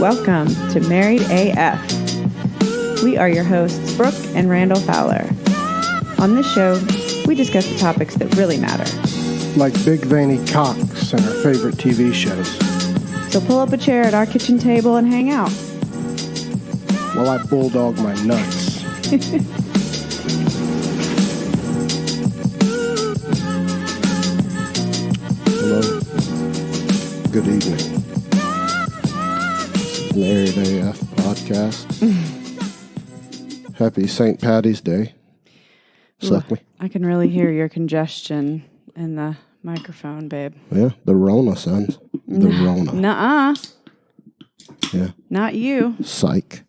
Welcome to Married AF. We are your hosts, Brooke and Randal Fowler. On this show, we discuss the topics that really matter. Like big veiny cocks and our favorite TV shows. So pull up a chair at our kitchen table and hang out. While I bulldog my nuts. Hello. Good evening. Married AF podcast. Happy St Paddy's Day. Suck me. I can really hear your congestion in the microphone, babe. Yeah, the Rona, sons. The Rona. Nuh-uh. Yeah. Not you. Psych.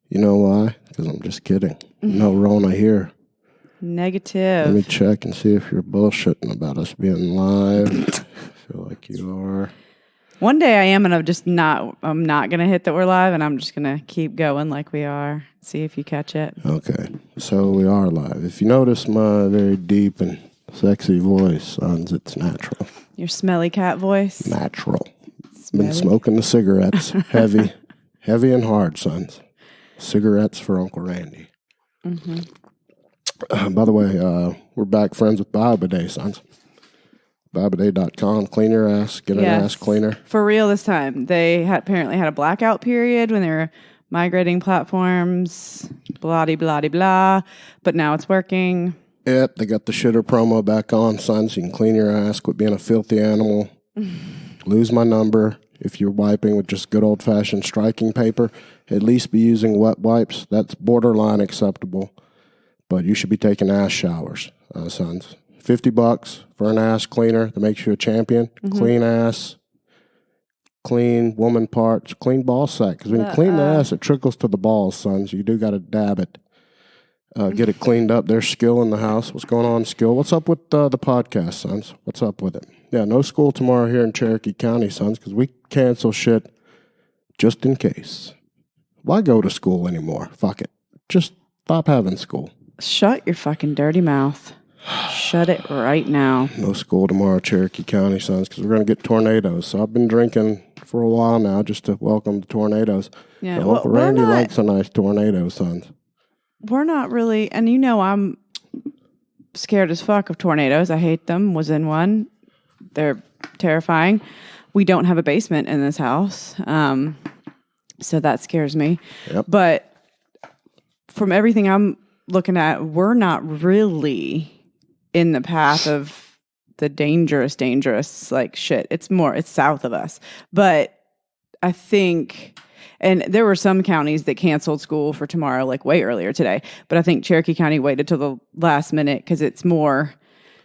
You know why? Because I'm just kidding. No Rona here. Negative. Let me check and see if you're bullshitting about us being live. I feel like you are. One day I am, and I'm not going to hit that we're live, and I'm just going to keep going like we are. See if you catch it. Okay. So we are live. If you notice my very deep and sexy voice, sons, it's natural. Your smelly cat voice. Natural. Smelly? Been smoking the cigarettes. Heavy and hard, sons. Cigarettes for Uncle Randy. Mm-hmm. By the way, we're back friends with Bidet, sons. Bidet.com. Clean your ass. Get an ass cleaner. For real this time. They apparently had a blackout period when they were migrating platforms. Blah-de-blah-de-blah. But now it's working. Yep, they got the shitter promo back on, sons. You can clean your ass, quit being a filthy animal. Lose my number. If you're wiping with just good old-fashioned striking paper, at least be using wet wipes. That's borderline acceptable. But you should be taking ass showers, sons. $50 for an ass cleaner that makes you a champion. Mm-hmm. Clean ass, clean woman parts, clean ball sack. Because when you clean the ass, it trickles to the balls, sons. You do got to dab it. Get it cleaned up. There's Skill in the house. What's going on, Skill? What's up with the podcast, sons? What's up with it? Yeah, no school tomorrow here in Cherokee County, sons, because we cancel shit just in case. Why go to school anymore? Fuck it. Just stop having school. Shut your fucking dirty mouth. Shut it right now. No school tomorrow, Cherokee County, sons, because we're going to get tornadoes. So I've been drinking for a while now just to welcome the tornadoes. Yeah, well, Uncle Randy likes a nice tornado, sons. We're not really, and you know I'm scared as fuck of tornadoes. I hate them. Was in one. They're terrifying. We don't have a basement in this house, so that scares me. Yep. But from everything I'm looking at, we're not really in the path of the dangerous like shit. It's south of us. But I think, and there were some counties that canceled school for tomorrow, like way earlier today. But I think Cherokee County waited till the last minute because it's more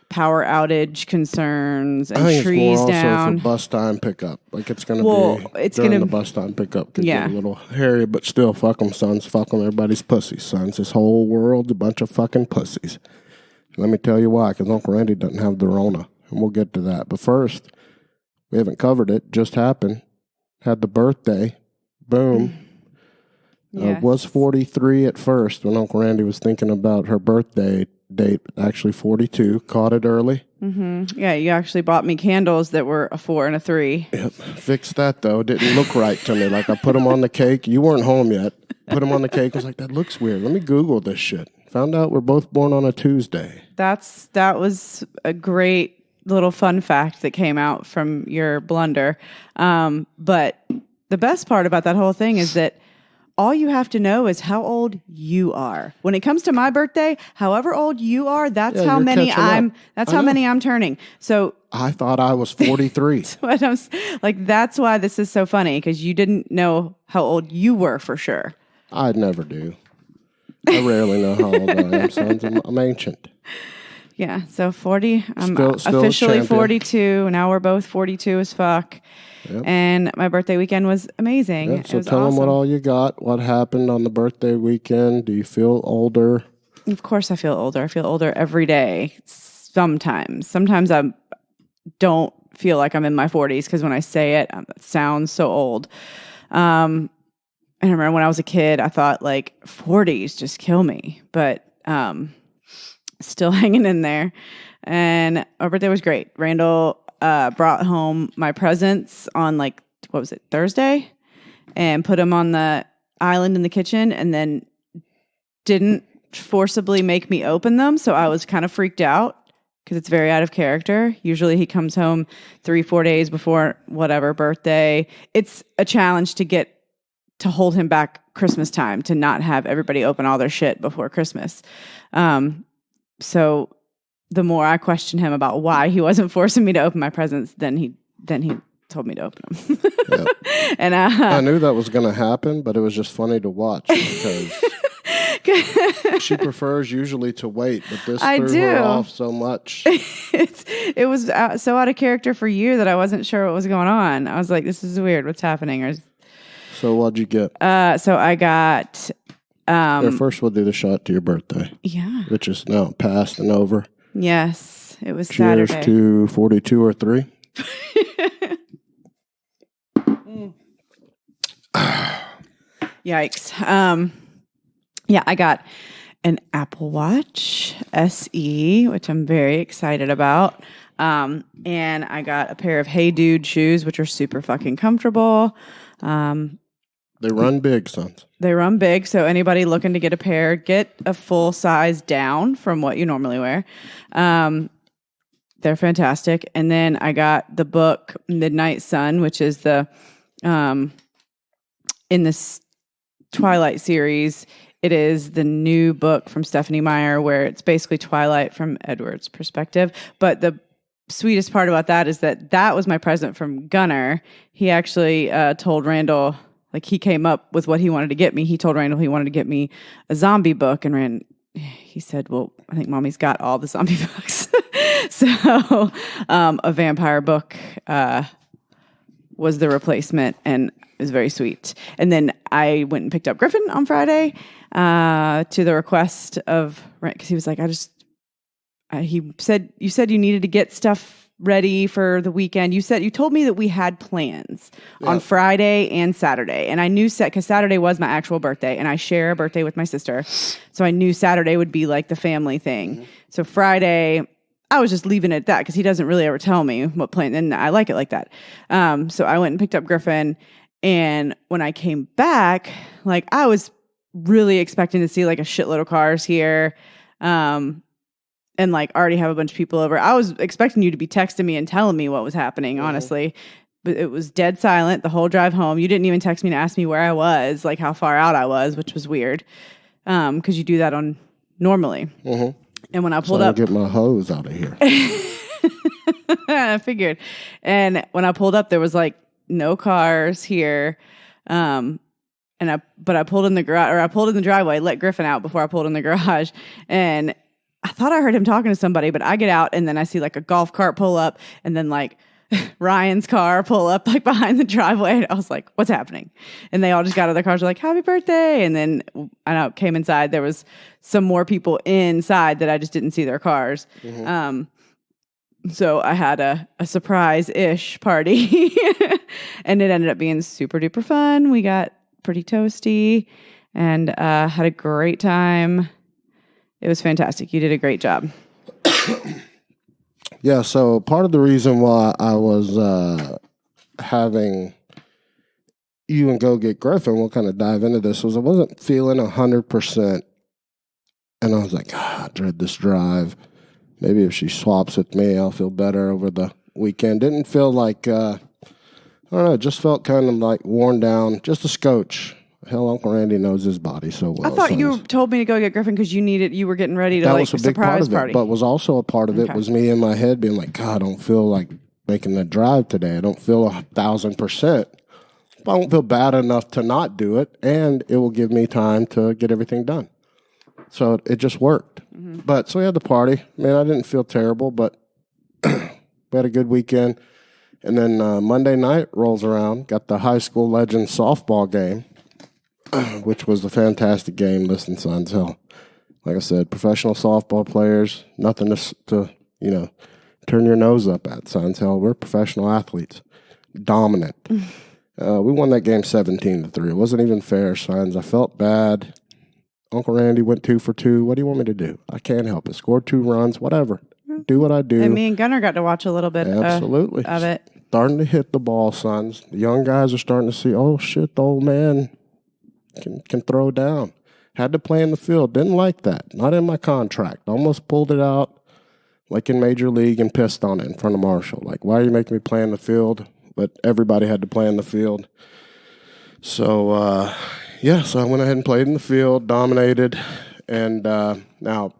power outage concerns and trees down. I think it's more also for bus time pickup. Like it's going to be during the bus time pickup. Could get a little hairy, but still, fuck them, sons. Fuck them, everybody's pussies, sons. This whole world's a bunch of fucking pussies. Let me tell you why, because Uncle Randy doesn't have the Rona, and we'll get to that. But first, we haven't covered it. Just happened. Had the birthday. Boom. Yes. Was 43 at first when Uncle Randy was thinking about her birthday date. Actually 42. Caught it early. Mm-hmm. Yeah, you actually bought me candles that were a 4 and a 3. Yep. Fixed that, though. It didn't look right to me. Like, I put them on the cake. You weren't home yet. Put them on the cake. I was like, that looks weird. Let me Google this shit. Found out we're both born on a Tuesday. That was a great little fun fact that came out from your blunder. But the best part about that whole thing is that all you have to know is how old you are. When it comes to my birthday, however old you are, that's how many I'm turning. So I thought I was 43. That's why this is so funny, because you didn't know how old you were for sure. I never do. I rarely know how old I am, sons. I'm ancient. Yeah, so 40. I'm still officially 42. Now we're both 42 as fuck. Yep. And my birthday weekend was amazing. Yep. So tell them what all you got. What happened on the birthday weekend? Do you feel older? Of course I feel older. I feel older every day. Sometimes I don't feel like I'm in my 40s because when I say it, it sounds so old. And I remember when I was a kid, I thought like 40s just kill me. But still hanging in there. And our birthday was great. Randal brought home my presents on Thursday? and put them on the island in the kitchen and then didn't forcibly make me open them. So I was kind of freaked out because it's very out of character. Usually he comes home 3-4 days before whatever birthday. It's a challenge to hold him back Christmas time, to not have everybody open all their shit before Christmas. So the more I questioned him about why he wasn't forcing me to open my presents, then he told me to open them. Yep. And I knew that was going to happen, but it was just funny to watch because she prefers usually to wait, but this threw her off so much. It was so out of character for you that I wasn't sure what was going on. I was like, this is weird. What's happening? So what'd you get? So I got... first we'll do the shot to your birthday. Yeah. Which is now past and over. Yes. It was Cheers Saturday. to 42 or 3. Yikes. Yeah, I got an Apple Watch SE, which I'm very excited about. And I got a pair of Hey Dude shoes, which are super fucking comfortable. They run big, sons. They run big, so anybody looking to get a pair, get a full size down from what you normally wear. They're fantastic. And then I got the book Midnight Sun, which is the in this Twilight series. It is the new book from Stephanie Meyer, where it's basically Twilight from Edward's perspective. But the sweetest part about that is that was my present from Gunnar. He actually told Randal, like, he came up with what he wanted to get me. He told Randal he wanted to get me a zombie book, and he said, well, I think Mommy's got all the zombie books. So a vampire book was the replacement, and it was very sweet. And then I went and picked up Griffin on Friday to the request of, because he was like, he said, you said you needed to get stuff ready for the weekend. You told me that we had plans on Friday and Saturday. And I knew because Saturday was my actual birthday, and I share a birthday with my sister. So I knew Saturday would be like the family thing. Mm-hmm. So Friday, I was just leaving it at that because he doesn't really ever tell me what plan, and I like it like that. So I went and picked up Griffin, and when I came back, like, I was really expecting to see like a shitload of cars here. And like already have a bunch of people over. I was expecting you to be texting me and telling me what was happening, honestly. But it was dead silent the whole drive home. You didn't even text me to ask me where I was, like how far out I was, which was weird. Because you do that on normally. Mm-hmm. And when I pulled up... I'll get my hose out of here. I figured. And when I pulled up, there was like no cars here. But I pulled in the garage, or I pulled in the driveway, let Griffin out before I pulled in the garage. And I thought I heard him talking to somebody, but I get out and then I see like a golf cart pull up, and then like Ryan's car pull up like behind the driveway. I was like, what's happening? And they all just got out of their cars, like, happy birthday. And then I came inside. There was some more people inside that I just didn't see their cars. Mm-hmm. So I had a surprise-ish party and it ended up being super duper fun. We got pretty toasty and had a great time. It was fantastic. You did a great job. Yeah, so part of the reason why I was having you and go get Griffin, we'll kind of dive into this, was I wasn't feeling 100%. And I was like, I dread this drive. Maybe if she swaps with me, I'll feel better over the weekend. Didn't feel like, I don't know, just felt kind of like worn down, just a scotch. Hell, Uncle Randy knows his body so well. I thought you told me to go get Griffin because you were getting ready to that like was a big part of it, but was also a part of it was me in my head being like, God, I don't feel like making the drive today. I don't feel 1,000%. I don't feel bad enough to not do it, and it will give me time to get everything done. So it just worked. Mm-hmm. But so we had the party. Man, I didn't feel terrible, but we had a good weekend. And then Monday night rolls around, got the high school legends softball game, which was a fantastic game. Listen, sons, hell, like I said, professional softball players, nothing to turn your nose up at, sons. Hell, we're professional athletes, dominant. We won that game 17-3. It wasn't even fair, sons. I felt bad. Uncle Randy went 2 for 2. What do you want me to do? I can't help it. Scored 2 runs, whatever. Do what I do. And me and Gunnar got to watch a little bit Absolutely. of it. starting to hit the ball, sons. The young guys are starting to see, oh, shit, the old man can throw down. Had to play in the field. Didn't like that. Not in my contract. Almost pulled it out like in Major League and pissed on it in front of Marshall. Like, why are you making me play in the field? But everybody had to play in the field. So, so I went ahead and played in the field, dominated. And now,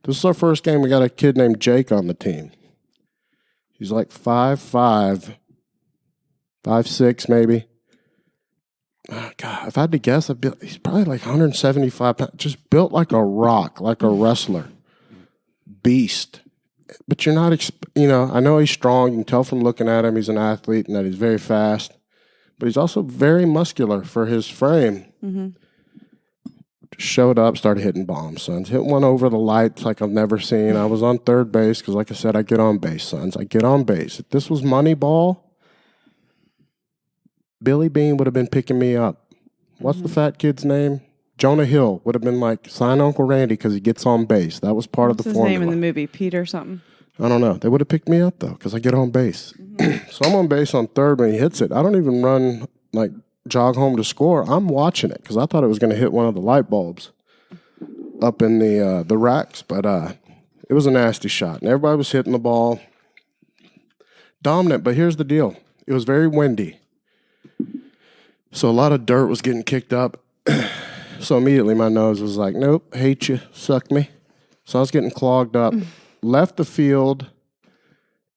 this is our first game. We got a kid named Jake on the team. He's like 5'5", 5'6", maybe. Oh, God, if I had to guess, he's probably like 175 pounds. Just built like a rock, like a wrestler. Beast. But you're not, I know he's strong. You can tell from looking at him he's an athlete and that he's very fast. But he's also very muscular for his frame. Mm-hmm. Showed up, started hitting bombs, sons. Hit one over the lights like I've never seen. I was on third base because, like I said, I get on base, sons. I get on base. If this was Moneyball, Billy Bean would have been picking me up. What's the fat kid's name? Jonah Hill would have been like, sign Uncle Randy because he gets on base. That was part of the formula. What's his name in the movie? Pete or something? I don't know. They would have picked me up, though, because I get on base. Mm-hmm. So I'm on base on third when he hits it. I don't even run, like, jog home to score. I'm watching it because I thought it was going to hit one of the light bulbs up in the racks. But it was a nasty shot. And everybody was hitting the ball. Dominant, but here's the deal. It was very windy. So a lot of dirt was getting kicked up. So immediately my nose was like, nope, hate you, suck me. So I was getting clogged up. Left the field,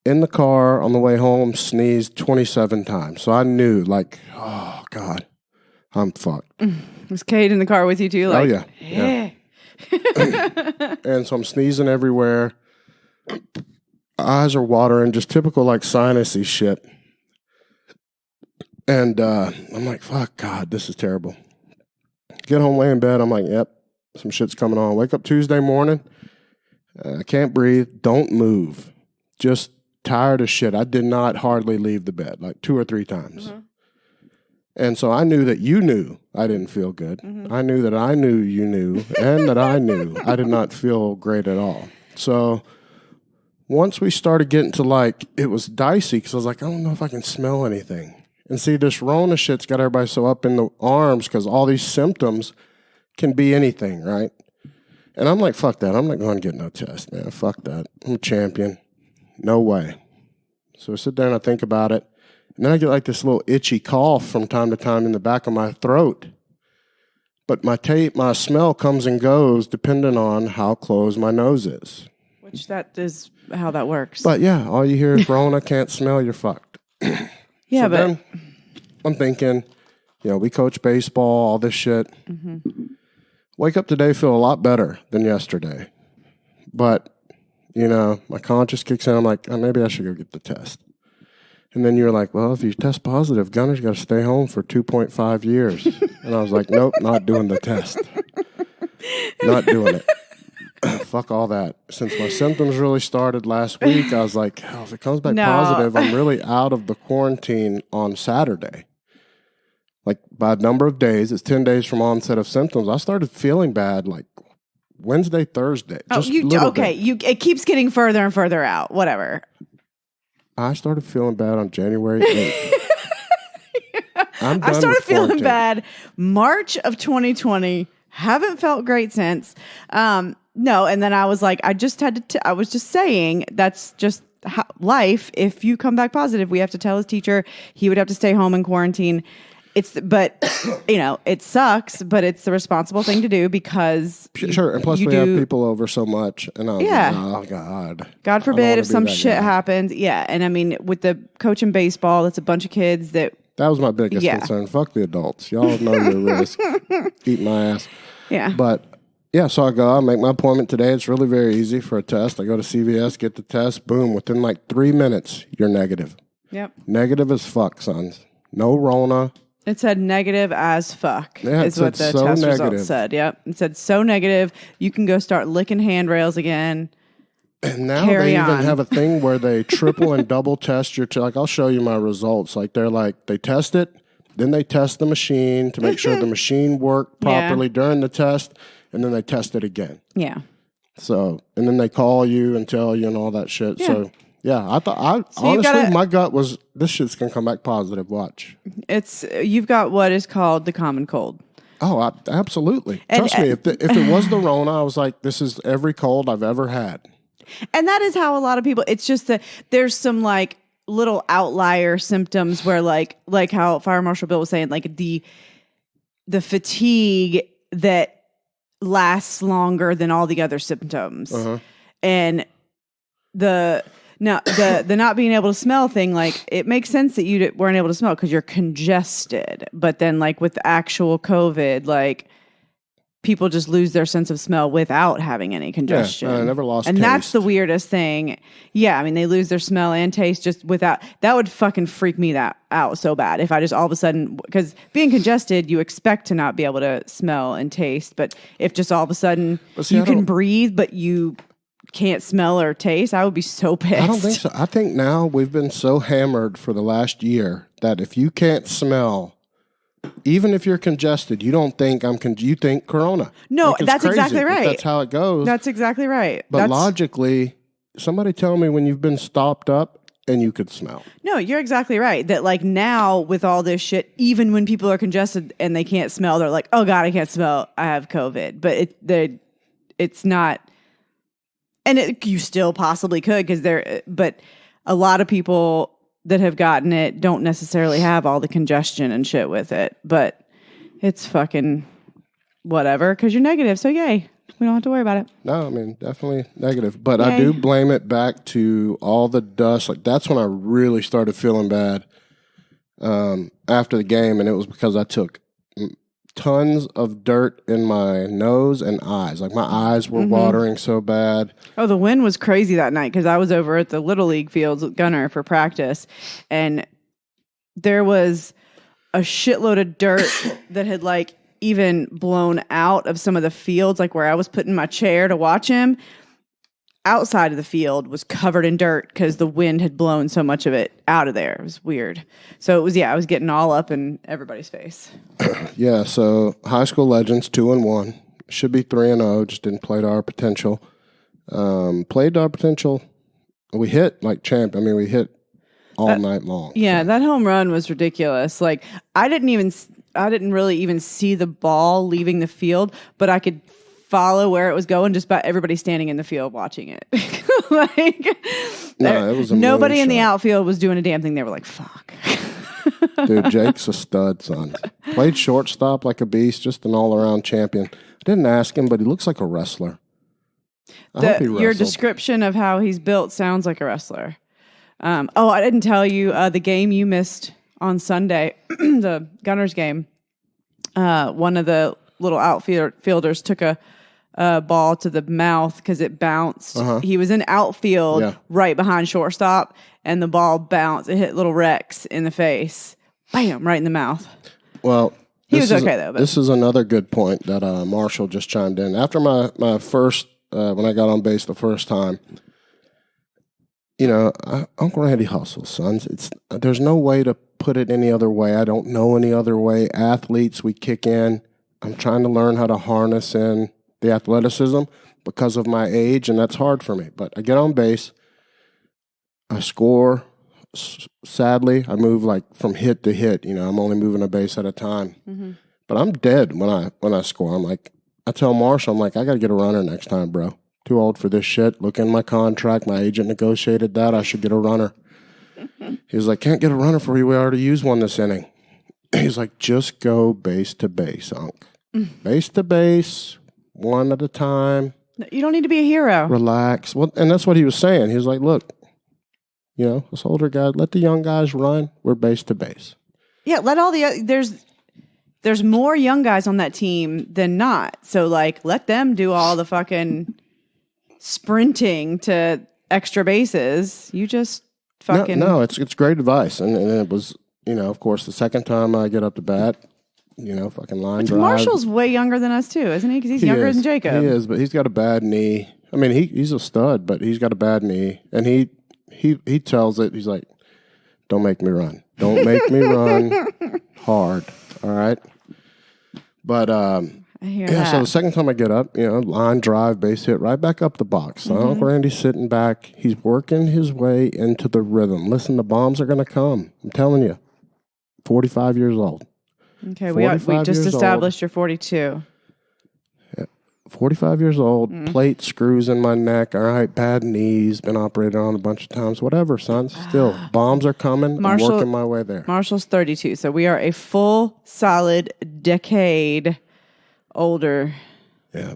in the car on the way home, sneezed 27 times. So I knew, like, oh, God, I'm fucked. Was Kate in the car with you too? Like, oh, yeah. And so I'm sneezing everywhere. Eyes are watering, just typical, like, sinusy shit. And I'm like, fuck, God, this is terrible. Get home, lay in bed. I'm like, yep, some shit's coming on. Wake up Tuesday morning. I can't breathe. Don't move. Just tired as shit. I did not hardly leave the bed, like 2 or 3 times. Mm-hmm. And so I knew that you knew I didn't feel good. Mm-hmm. I knew that I knew you knew, and that I knew I did not feel great at all. So once we started getting to, like, it was dicey because I was like, I don't know if I can smell anything. And see, this Rona shit's got everybody so up in the arms because all these symptoms can be anything, right? And I'm like, fuck that. I'm not going to get no test, man. Fuck that. I'm a champion. No way. So I sit there and I think about it. And then I get like this little itchy cough from time to time in the back of my throat. But my smell comes and goes depending on how closed my nose is. Which that is how that works. But yeah, all you hear is Rona, can't smell, you're fucked. Yeah, so but then I'm thinking, we coach baseball, all this shit. Mm-hmm. Wake up today, feel a lot better than yesterday. But, my conscience kicks in. I'm like, maybe I should go get the test. And then you're like, well, if you test positive, Gunner's got to stay home for 2.5 years. And I was like, nope, not doing the test. Not doing it. Fuck all that. Since my symptoms really started last week, I was like, if it comes back positive, I'm really out of the quarantine on Saturday. Like, by a number of days, it's 10 days from onset of symptoms. I started feeling bad, like, Wednesday, Thursday. It keeps getting further and further out. Whatever. I started feeling bad on January 8th. I started feeling bad March of 2020. Haven't felt great since. No, and then I was like, I was just saying, that's just life. If you come back positive, we have to tell his teacher. He would have to stay home in quarantine. It sucks, but it's the responsible thing to do because sure. And plus, we have people over so much, and I was like, oh God, God forbid if some shit happens. Yeah, and I mean, with the coaching baseball, it's a bunch of kids that. That was my biggest concern. Fuck the adults. Y'all know your risk. Eat my ass. Yeah, but so I go. I make my appointment today. It's really very easy for a test. I go to CVS, get the test. Boom. Within like 3 minutes, you're negative. Yep. Negative as fuck, sons. No Rona. It said negative as fuck is what the so test negative. results said. Yep. It said so negative. You can go start licking handrails again. And now they even have a thing where they triple and double test your like, I'll show you my results. Like, they test it, then they test the machine to make sure the machine worked properly during the test, and then they test it again. Yeah. So, and then they call you and tell you and all that shit. Yeah. So, Yeah, honestly, my gut was, this shit's going to come back positive. Watch. You've got what is called the common cold. Oh, absolutely. Trust me, if it was the Rona, I was like, this is every cold I've ever had. And that is how a lot of people, it's just that there's some like little outlier symptoms where like how Fire Marshal Bill was saying, like the fatigue that lasts longer than all the other symptoms. And the not being able to smell thing, like it makes sense that you weren't able to smell because you're congested. But then like with the actual COVID, like people just lose their sense of smell without having any congestion. I never lost and taste. That's the weirdest thing. Yeah, I mean, they lose their smell and taste just without. That would fucking freak me out so bad if I just all of a sudden, because being congested, you expect to not be able to smell and taste. But if just all of a sudden you can breathe, but you can't smell or taste, I would be so pissed. I don't think so. I think now we've been so hammered for the last year that if you can't smell, even if you're congested, you don't think you think corona. No, that's crazy, exactly right. That's how it goes. That's exactly right. But logically, somebody tell me when you've been stopped up and you could smell. No, you're exactly right. That like now with all this shit, even when people are congested and they can't smell, they're like, oh God, I can't smell. I have COVID. But it's not. And you still possibly could but a lot of people that have gotten it don't necessarily have all the congestion and shit with it. But it's fucking whatever because you're negative. So yay, we don't have to worry about it. No, I mean, definitely negative. But yay. I do blame it back to all the dust. Like that's when I really started feeling bad after the game. And it was because I took tons of dirt in my nose and eyes. Like my eyes were watering so bad. Oh, the wind was crazy that night because I was over at the Little League fields with Gunner for practice, and there was a shitload of dirt that had like even blown out of some of the fields, like where I was putting my chair to watch him. Outside of the field was covered in dirt because the wind had blown so much of it out of there. It was weird. So it was, I was getting all up in everybody's face. Yeah, so high school legends, 2-1. Should be 3-0, just didn't play to our potential. Played to our potential. We hit like champ. I mean, we hit all night long. Yeah, so. That home run was ridiculous. Like, I didn't really even see the ball leaving the field, but I could follow where it was going just by everybody standing in the field watching it. It was a nobody in the outfield was doing a damn thing. They were like, fuck. Dude, Jake's a stud, son. Played shortstop like a beast, just an all-around champion. I didn't ask him, but he looks like a wrestler. I hope he wrestled. Your description of how he's built sounds like a wrestler. I didn't tell you the game you missed on Sunday, the Gunners game. One of the little outfielders took a ball to the mouth because it bounced. He was in outfield right behind shortstop, and the ball bounced. It hit little Rex in the face. Bam, right in the mouth. Well, he was okay, though. But. This is another good point that Marshall just chimed in. After my first, when I got on base the first time, Uncle Randy hustles, sons. There's no way to put it any other way. I don't know any other way. Athletes, we kick in. I'm trying to learn how to harness in the athleticism because of my age, and that's hard for me. But I get on base, I score. Sadly, I move like from hit to hit. I'm only moving a base at a time. Mm-hmm. But I'm dead when I score. I'm like, I tell Marshall, I'm like, I got to get a runner next time, bro. Too old for this shit. Look in my contract. My agent negotiated that. I should get a runner. He was like, can't get a runner for you. We already used one this inning. He's like, just go base to base, Unc. Base to base, one at a time. You don't need to be a hero. Relax. Well, and that's what he was saying. He was like, look, us older guys, let the young guys run. We're base to base. Yeah, let all there's more young guys on that team than not. So, like, let them do all the fucking sprinting to extra bases. You just fucking... No, it's great advice. And it was, of course, the second time I get up to bat, fucking line drive. Marshall's way younger than us, too, isn't he? Because he's younger than Jacob. He is, but he's got a bad knee. I mean, he's a stud, but he's got a bad knee. And he tells it, he's like, don't make me run. Don't make me run hard, all right? But I hear Yeah, that. so the second time I get up, line drive, base hit, right back up the box. So Uncle Randy's sitting back. He's working his way into the rhythm. Listen, the bombs are going to come. I'm telling you. 45 years old. Okay, we just established you're 42. 45 years old, plate screws in my neck. All right, bad knees, been operated on a bunch of times. Whatever, son. Still, bombs are coming. I'm working my way there. Marshall's 32, so we are a full, solid decade older. Yeah.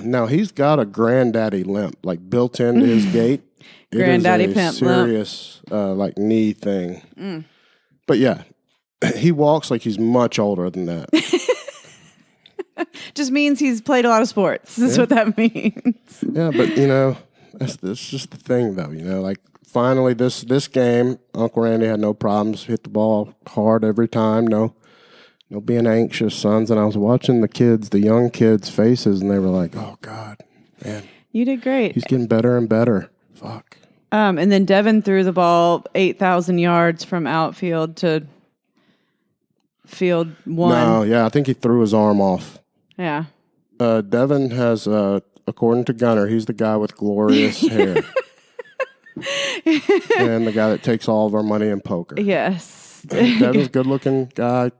Now, he's got a granddaddy limp, like built into his gait. Granddaddy pimp serious, like knee thing. But yeah, he walks like he's much older than that. Just means he's played a lot of sports. That's what that means. Yeah, but that's just the thing, though. Like finally this game, Uncle Randy had no problems. Hit the ball hard every time. No being anxious, sons. And I was watching the young kids' faces, and they were like, "Oh God, man, you did great. He's getting better and better." Fuck. And then Devin threw the ball 8,000 yards from outfield to field 1. No, yeah, I think he threw his arm off. Yeah. Devin has, according to Gunner, he's the guy with glorious hair. And the guy that takes all of our money in poker. Yes. Devin's a good-looking guy.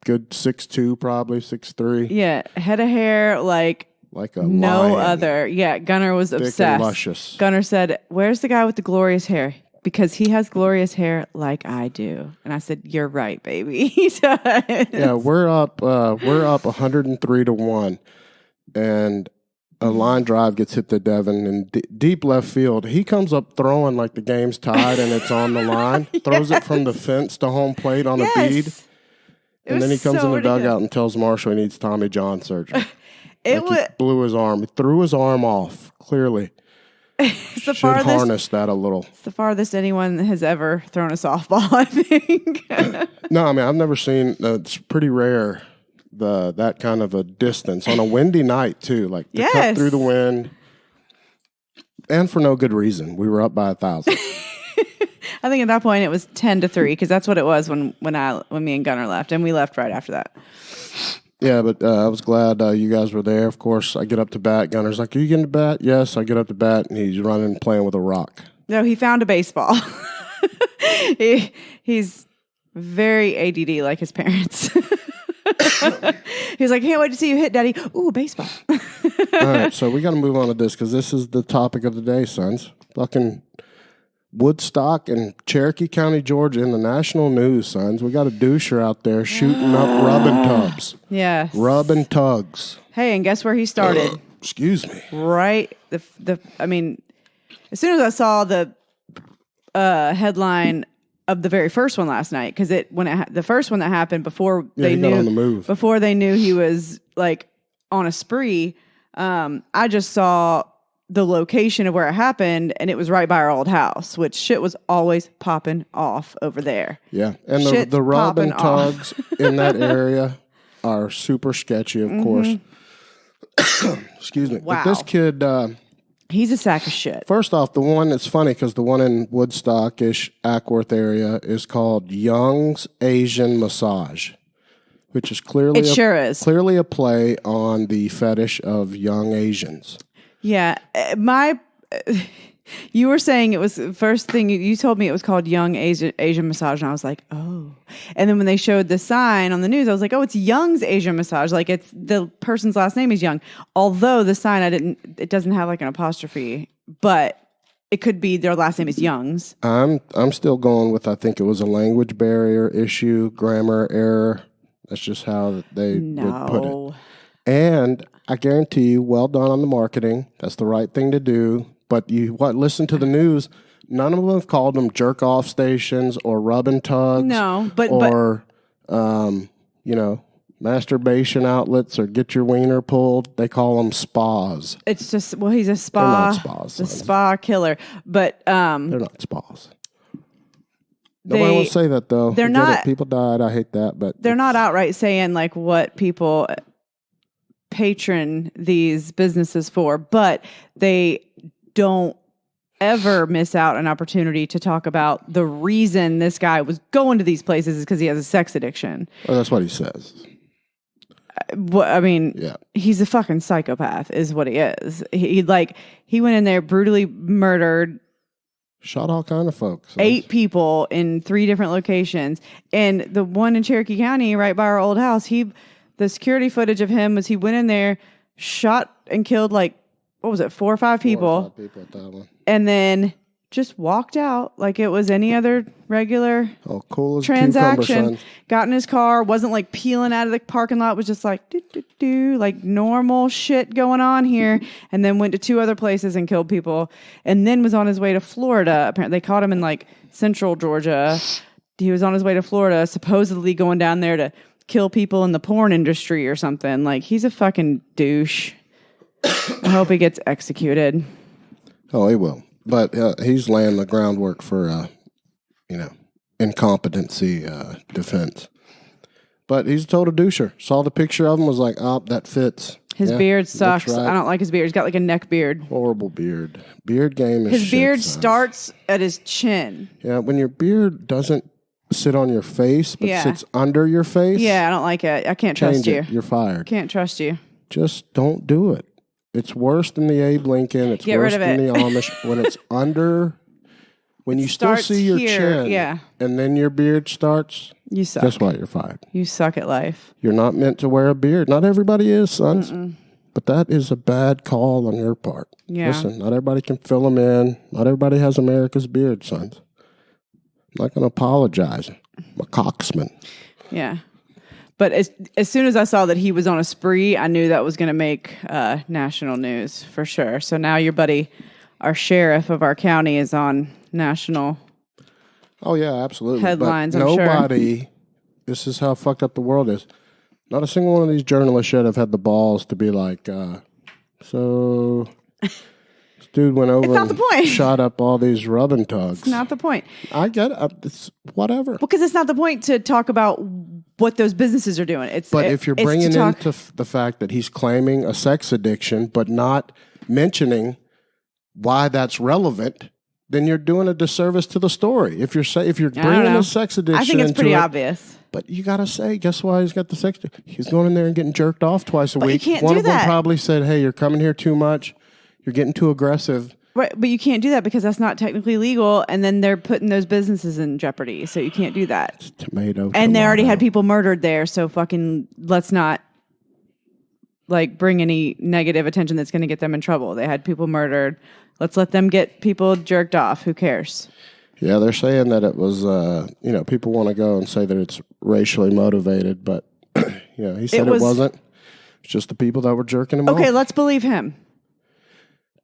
Good 6'2", probably 6'3". Yeah, head of hair like a no lion. other. Yeah, Gunner was Thick obsessed. and luscious. Gunner said, "Where's the guy with the glorious hair? Because he has glorious hair like I do." And I said, "You're right, baby." He does. Yeah, we're up 103-1, and a line drive gets hit to Devin in deep left field. He comes up throwing like the game's tied and it's on the line. Throws it from the fence to home plate on a bead. And then he comes in the dugout and tells Marshall he needs Tommy John surgery. He blew his arm. He threw his arm off, clearly. Should harness that a little. It's the farthest anyone has ever thrown a softball, I think. No, I mean, I've never seen, it's pretty rare, that kind of a distance. On a windy night, too. Like, to cut through the wind. And for no good reason. We were up by 1,000. I think at that point it was 10-3 because that's what it was when me and Gunner left, and we left right after that. Yeah, but I was glad you guys were there. Of course, I get up to bat. Gunner's like, "Are you getting to bat?" Yes, I get up to bat, and he's running, playing with a rock. No, he found a baseball. He's very ADD like his parents. He's like, "Can't wait to see you hit, Daddy." Ooh, baseball. All right, so we got to move on to this because this is the topic of the day, sons. Fucking Woodstock and Cherokee County, Georgia in the national news, sons. We got a doucher out there shooting up rubbing tubs. Yes. Rubbing tugs. Hey, and guess where he started? Excuse me. Right. I mean, as soon as I saw the headline of the very first one last night, because the first one that happened before they knew on the move. Before they knew he was like on a spree, I just saw the location of where it happened, and it was right by our old house, which shit was always popping off over there. Yeah, and the rub and tugs in that area are super sketchy, of course. Excuse me. Wow. But this kid... he's a sack of shit. First off, the one, it's funny because the one in Woodstock-ish, Ackworth area is called Young's Asian Massage, which is clearly clearly a play on the fetish of young Asians. Yeah, you were saying it was first thing you told me it was called Young Asian Massage, and I was like, oh. And then when they showed the sign on the news, I was like, oh, it's Young's Asian Massage. Like it's the person's last name is Young. Although the sign it doesn't have like an apostrophe, but it could be their last name is Young's. I'm still going with I think it was a language barrier issue, grammar error. That's just how they would put it. And I guarantee you, well done on the marketing. That's the right thing to do. But listen to the news. None of them have called them jerk off stations or rub and tugs. No, masturbation outlets or get your wiener pulled. They call them spas. It's just he's a spa. They're not spas. The spa killer, but they're not spas. Nobody wants to say that though. They're not. People died. I hate that, but they're not outright saying like what people patron these businesses for, but they don't ever miss out an opportunity to talk about the reason this guy was going to these places is because he has a sex addiction. Well, that's what he says. I mean, Yeah. he's a fucking psychopath is what he is. He went in there, brutally murdered, shot all kind of folks. 8 people in 3 different locations. And the one in Cherokee County, right by our old house, the security footage of him was he went in there, shot and killed 4 or 5 people. 4 or 5 people at that one. And then just walked out like it was any other regular cool as transaction. Got in his car, wasn't peeling out of the parking lot, was just like normal shit going on here. And then went to 2 other places and killed people. And then was on his way to Florida. Apparently they caught him in central Georgia. He was on his way to Florida, supposedly going down there to kill people in the porn industry or something. He's a fucking douche. I hope he gets executed. Oh, he will. But he's laying the groundwork for, incompetency defense. But he's a total doucher. Saw the picture of him, was like, oh, that fits. His beard sucks. Right. I don't like his beard. He's got a neck beard. Horrible beard. Beard game is his beard starts at his chin. Yeah, when your beard doesn't sit on your face, but sits under your face. Yeah, I don't like it. I can't trust you. You're fired. Can't trust you. Just don't do it. It's worse than the Abe Lincoln. It's worse than the Amish. When it's under, when you still see your chin, and then your beard starts, you suck. Guess what? You're fired. You suck at life. You're not meant to wear a beard. Not everybody is, sons. But that is a bad call on your part. Yeah. Listen, not everybody can fill them in. Not everybody has America's beard, sons. I'm not going to apologize. I'm a coxman. Yeah. But as soon as I saw that he was on a spree, I knew that was going to make national news for sure. So now your buddy, our sheriff of our county, is on national. Oh yeah, absolutely. Headlines. But I'm nobody. Sure. This is how fucked up the world is. Not a single one of these journalists should have had the balls to be like, so. This dude went over and shot up all these rub and tugs. It's not the point. I get it. It's whatever. Because it's not the point to talk about what those businesses are doing. If you're bringing into the fact that he's claiming a sex addiction, but not mentioning why that's relevant, then you're doing a disservice to the story. If you're bringing a sex addiction, I think it's pretty obvious. But you got to say, guess why he's got the sex addiction? He's going in there and getting jerked off twice a week. You can't One do of them that. probably said, hey, you're coming here too much. You're getting too aggressive. Right, but you can't do that because that's not technically legal, and then they're putting those businesses in jeopardy. So you can't do that. It's tomato. And they already had people murdered there, so fucking let's not bring any negative attention that's going to get them in trouble. They had people murdered. Let's let them get people jerked off. Who cares? Yeah, they're saying that it was, people want to go and say that it's racially motivated, but he said it wasn't. It's just the people that were jerking him off. Okay, let's believe him.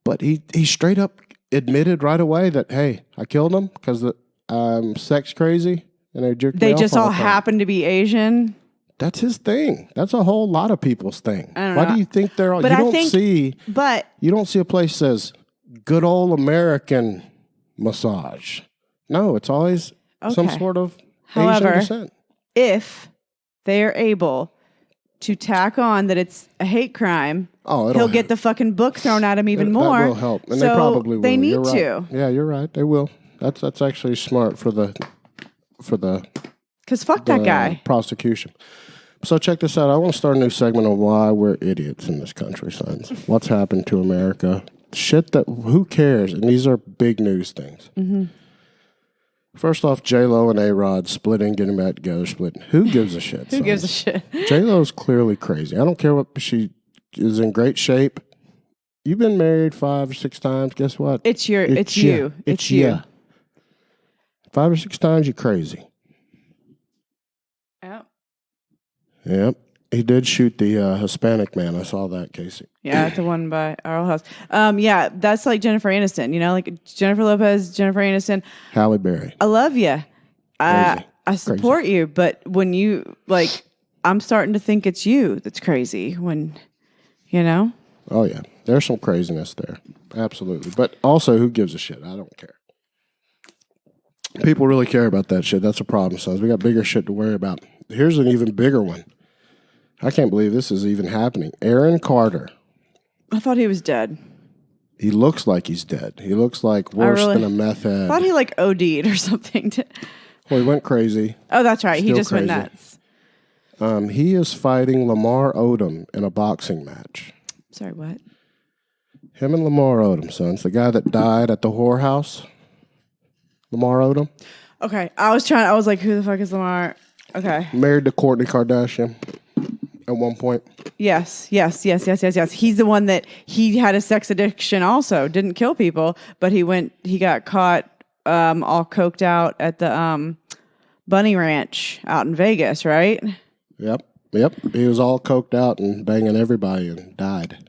But he straight up admitted right away that, hey, I killed him because I'm sex crazy and they jerked me off. They just all happen to be Asian. That's his thing. That's a whole lot of people's thing. I don't know. Why do you think they're all... But you don't see a place that says, good old American massage. No, it's always some sort of Asian descent. If they are able to tack on that it's a hate crime, he'll get the fucking book thrown at him even more. That will help. And they probably will. They need to. Yeah, you're right. They will. That's actually smart for the because fuck that guy. Prosecution. So check this out. I want to start a new segment on why we're idiots in this country, sons. What's happened to America? Shit that who cares? And these are big news things. Mm-hmm. First off, J-Lo and A-Rod splitting, getting back together, splitting. Who gives a shit? Who gives a shit? J-Lo's clearly crazy. I don't care what she is in great shape. You've been married 5 or 6 times. Guess what? It's you. It's you. 5 or 6 times, you're crazy. Yep. He did shoot the Hispanic man. I saw that, Casey. Yeah, the one by our old house. Yeah, that's like Jennifer Aniston. Like Jennifer Lopez, Jennifer Aniston. Halle Berry. I love you. I support you, but when you I'm starting to think it's you that's crazy. When Oh yeah, there's some craziness there, absolutely. But also, who gives a shit? I don't care. People really care about that shit. That's a problem, sons. We got bigger shit to worry about. Here's an even bigger one. I can't believe this is even happening. Aaron Carter. I thought he was dead. He looks like he's dead. He looks like worse than a meth head. I thought he OD'd or something. Well, he went crazy. Oh, that's right. He just went nuts. He is fighting Lamar Odom in a boxing match. Sorry, what? Him and Lamar Odom, sons. The guy that died at the whorehouse. Lamar Odom. Okay, I was like, who the fuck is Lamar? Okay. Married to Kourtney Kardashian at one point. Yes. He's the one that he had a sex addiction also. Didn't kill people, but he got caught all coked out at the Bunny Ranch out in Vegas, right? Yep. He was all coked out and banging everybody and died.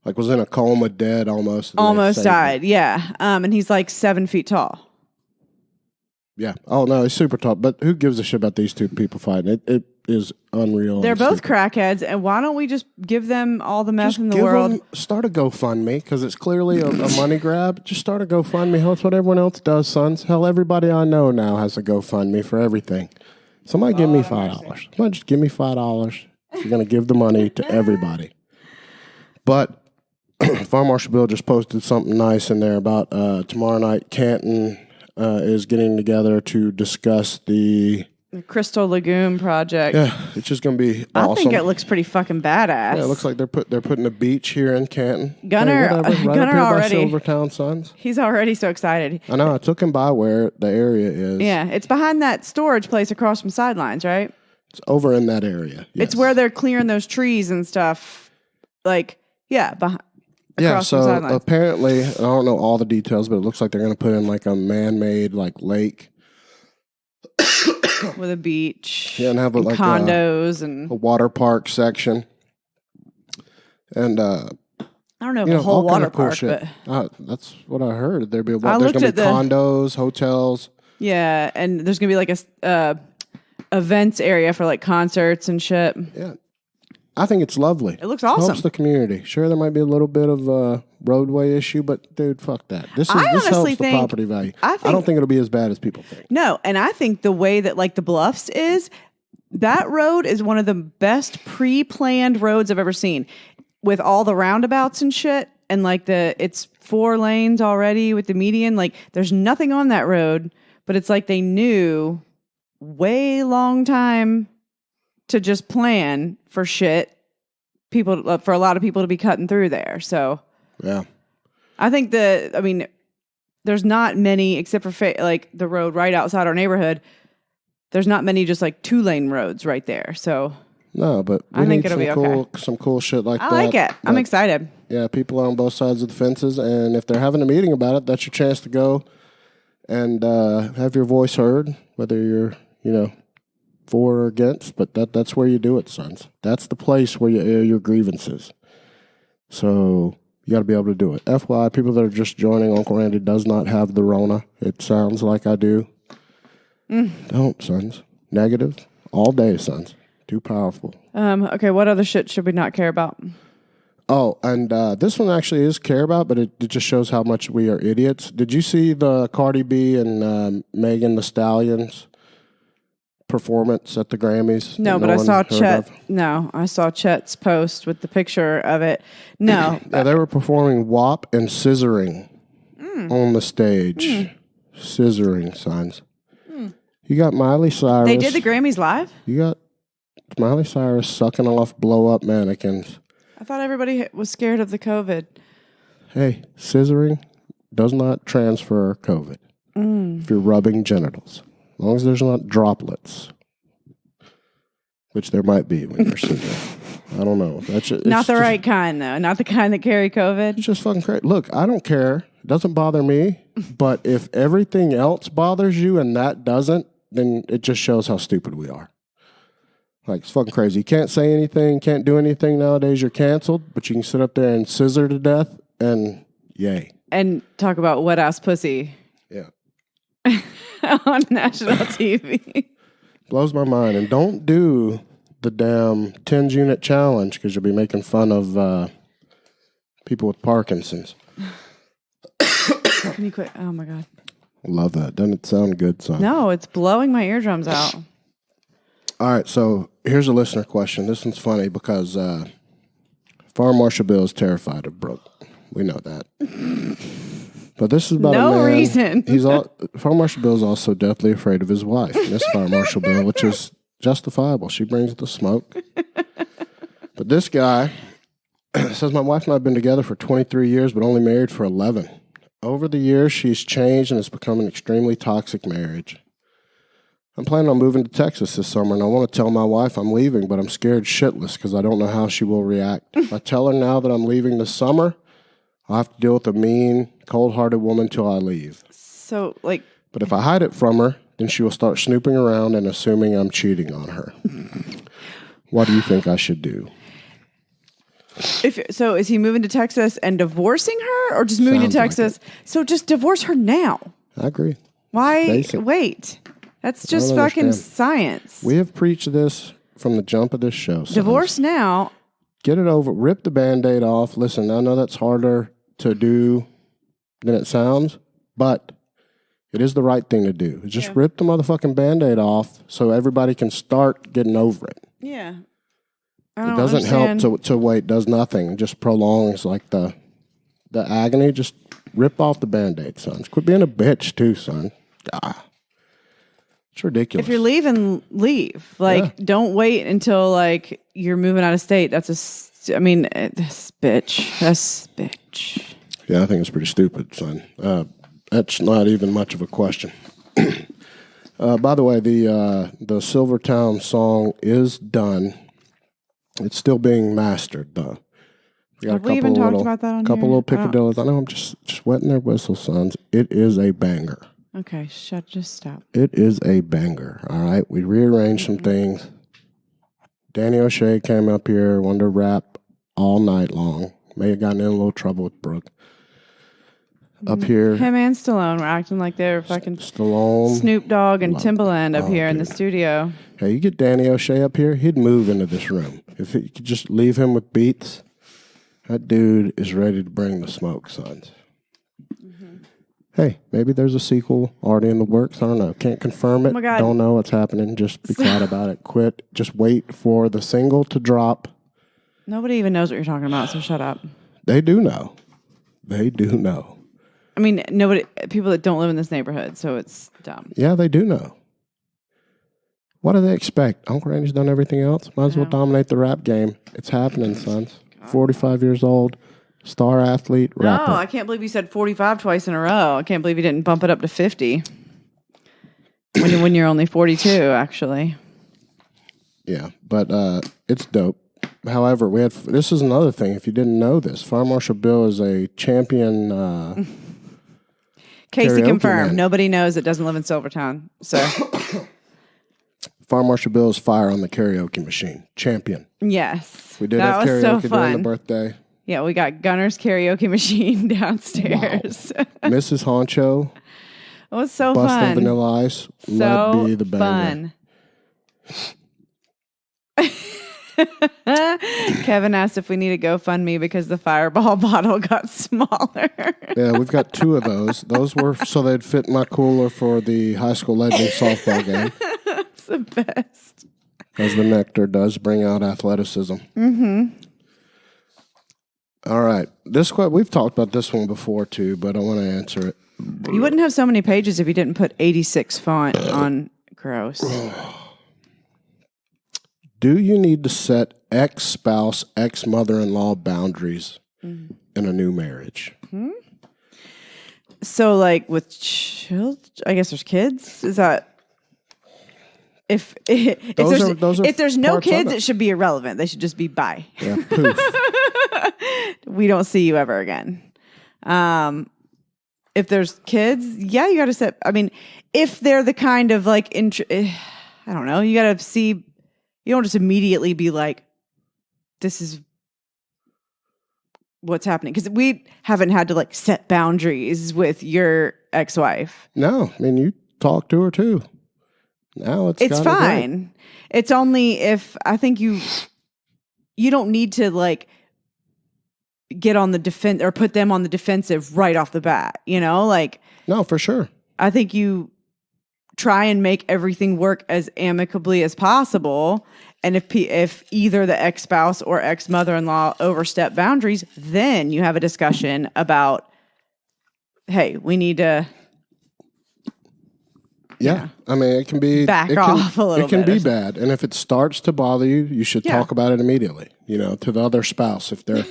Like was in a coma, dead almost. Almost died, yeah. And he's like 7 feet tall. Yeah. Oh, no, he's super tall. But who gives a shit about these two people fighting? It is unreal. They're both crackheads, and why don't we just give them all the meth in the world? Start a GoFundMe, because it's clearly a money grab. Just start a GoFundMe. That's what everyone else does, sons. Hell, everybody I know now has a GoFundMe for everything. Somebody give me $5. Somebody just give me $5 if you're going to give the money to everybody. But Fire Marshal Bill just posted something nice in there about tomorrow night, Canton is getting together to discuss the Crystal Lagoon project. Yeah, it's just going to be awesome. I think it looks pretty fucking badass. Yeah, it looks like they're putting a beach here in Canton. Gunner already. Silvertown, sons. He's already so excited. I know. I took him by where the area is. Yeah, it's behind that storage place across from Sidelines, right? It's over in that area. Yes. It's where they're clearing those trees and stuff. Like, yeah, behind. Yeah, so apparently, I don't know all the details, but it looks like they're going to put in like a man-made like lake with a beach. Yeah, and have and like condos and a water park section. And I don't know if the whole water cool park, shit. but that's what I heard. There's going to be condos, hotels. Yeah, and there's going to be like a events area for like concerts and shit. Yeah. I think it's lovely. It looks awesome. Helps the community. Sure, there might be a little bit of a roadway issue, but dude, fuck that. This helps the property value. I don't think it'll be as bad as people think. No, and I think the way that like the Bluffs is, that road is one of the best pre-planned roads I've ever seen, with all the roundabouts and shit, and like it's 4 lanes already with the median. Like there's nothing on that road, but it's like they knew way long time to just plan for shit, for a lot of people to be cutting through there. So yeah, I think there's not many except for like the road right outside our neighborhood. There's not many just like 2-lane roads right there. So no, but I think it'll be okay. Some cool shit like that. I like it. I'm excited. Yeah, people are on both sides of the fences, and if they're having a meeting about it, that's your chance to go and have your voice heard, whether you're for or against, but that's where you do it, sons. That's the place where you air your grievances. So you got to be able to do it. FYI, people that are just joining, Uncle Randy does not have the Rona. It sounds like I do. Don't, sons. Negative all day, sons. Too powerful. Okay, what other shit should we not care about? Oh, and this one actually is care about, but it just shows how much we are idiots. Did you see the Cardi B and Megan Thee Stallion's performance at the Grammys? No, but I saw Chet. No, I saw Chet's post with the picture of it. No, yeah, they were performing WAP and scissoring on the stage. Scissoring signs. You got Miley Cyrus. They did the Grammys live? You got Miley Cyrus sucking off blow up mannequins. I thought everybody was scared of the COVID. Hey, scissoring does not transfer COVID if you're rubbing genitals. As long as there's not droplets, which there might be when you're scissoring. I don't know. Not the right kind, though. Not the kind that carry COVID. It's just fucking crazy. Look, I don't care. It doesn't bother me. But if everything else bothers you and that doesn't, then it just shows how stupid we are. Like, it's fucking crazy. You can't say anything, can't do anything nowadays. You're canceled, but you can sit up there and scissor to death, and yay. And talk about wet-ass pussy. Yeah. On national TV. Blows my mind. And don't do the damn 10 unit challenge, because you'll be making fun of people with Parkinson's. Can you quit? Oh, my God. Love that. Doesn't it sound good, son? No, it's blowing my eardrums out. All right, so here's a listener question. This one's funny because Fire Marshal Bill is terrified of Brooke. We know that. But this is about a man. No reason. Fire Marshal Bill is also deathly afraid of his wife, Miss Fire Marshal Bill, which is justifiable. She brings the smoke. But this guy says, my wife and I have been together for 23 years, but only married for 11. Over the years, she's changed and it's become an extremely toxic marriage. I'm planning on moving to Texas this summer, and I want to tell my wife I'm leaving, but I'm scared shitless because I don't know how she will react. If I tell her now that I'm leaving this summer, I'll have to deal with a mean, cold-hearted woman till I leave. So, like... But if I hide it from her, then she will start snooping around and assuming I'm cheating on her. What do you think I should do? So is he moving to Texas and divorcing her, or just moving to Texas? Like so just divorce her now. I agree. Why Basic. Wait? That's just fucking science. We have preached this from the jump of this show. Divorce now. Get it over. Rip the Band-Aid off. Listen, I know that's harder to do than it sounds, but it is the right thing to do. Just rip the motherfucking Band-Aid off so everybody can start getting over it. Yeah. It doesn't help to wait. Does nothing. It just prolongs like the agony. Just rip off the Band-Aid, son. Quit being a bitch too, son. Ah. It's ridiculous. If you're leaving, leave. Like, don't wait until like you're moving out of state. That's this bitch. That's bitch. Yeah, I think it's pretty stupid, son. That's not even much of a question. By the way, the Silvertown song is done. It's still being mastered, though. Have we even talked about that on couple here? little picadillos. I know I'm just wetting their whistle, sons. It is a banger. Okay, just stop. It is a banger, all right? We rearranged some things. Danny O'Shea came up here, wanted to rap all night long. May have gotten in a little trouble with Brooke. Up here. Him and Stallone were acting like they were fucking Stallone, Snoop Dogg and Timbaland up here in the studio. Hey, you get Danny O'Shea up here, he'd move into this room. If you could just leave him with beats, that dude is ready to bring the smoke, sons. Hey, maybe there's a sequel already in the works. I don't know. Can't confirm it. Oh my God. Don't know what's happening. Just be quiet about it. Quit. Just wait for the single to drop. Nobody even knows what you're talking about, so shut up. They do know. They do know. I mean, people that don't live in this neighborhood, so it's dumb. Yeah, they do know. What do they expect? Uncle Randy's done everything else. Might as well dominate the rap game. It's happening, sons. 45 years old, star athlete, rapper. No, I can't believe you said 45 twice in a row. I can't believe you didn't bump it up to 50. when you're only 42, actually. Yeah, but it's dope. However, this is another thing. If you didn't know this, Fire Marshal Bill is a champion. Casey confirmed. Nobody knows it doesn't live in Silvertown. So, Fire Marshal Bill is fire on the karaoke machine. Champion. Yes, we did have karaoke during the birthday. Yeah, we got Gunner's karaoke machine downstairs. Wow. Mrs. Honcho. It was so Bustin' fun. Vanilla Ice. So Let be the banger. Fun. Kevin asked if we need a GoFundMe because the Fireball bottle got smaller. Yeah, we've got 2 of those. Those were so they'd fit in my cooler for the high school legend softball game. That's the best. As the nectar does bring out athleticism. Mm-hmm. All right. We've talked about this one before, too, but I want to answer it. You wouldn't have so many pages if you didn't put 86 font on. Gross. Do you need to set ex-spouse, ex-mother-in-law boundaries in a new marriage? Hmm? So, like with children, I guess there's kids. Is that if there's no kids, it should be irrelevant. They should just be bye. Yeah, poof. We don't see you ever again. If there's kids, yeah, you got to set. I mean, if they're the kind of like, I don't know, you got to see. You don't just immediately be like, this is what's happening. Because we haven't had to like set boundaries with your ex-wife. No, I mean, you talk to her too. Now it's fine. Great. It's only if I think you don't need to like get on the defense or put them on the defensive right off the bat, you know, like. No, for sure. I think you try and make everything work as amicably as possible. And if either the ex-spouse or ex-mother-in-law overstep boundaries, then you have a discussion about, hey, we need to Yeah. I mean, it can be Back off a little It can bit or be bad. And if it starts to bother you, you should talk about it immediately, to the other spouse. If they're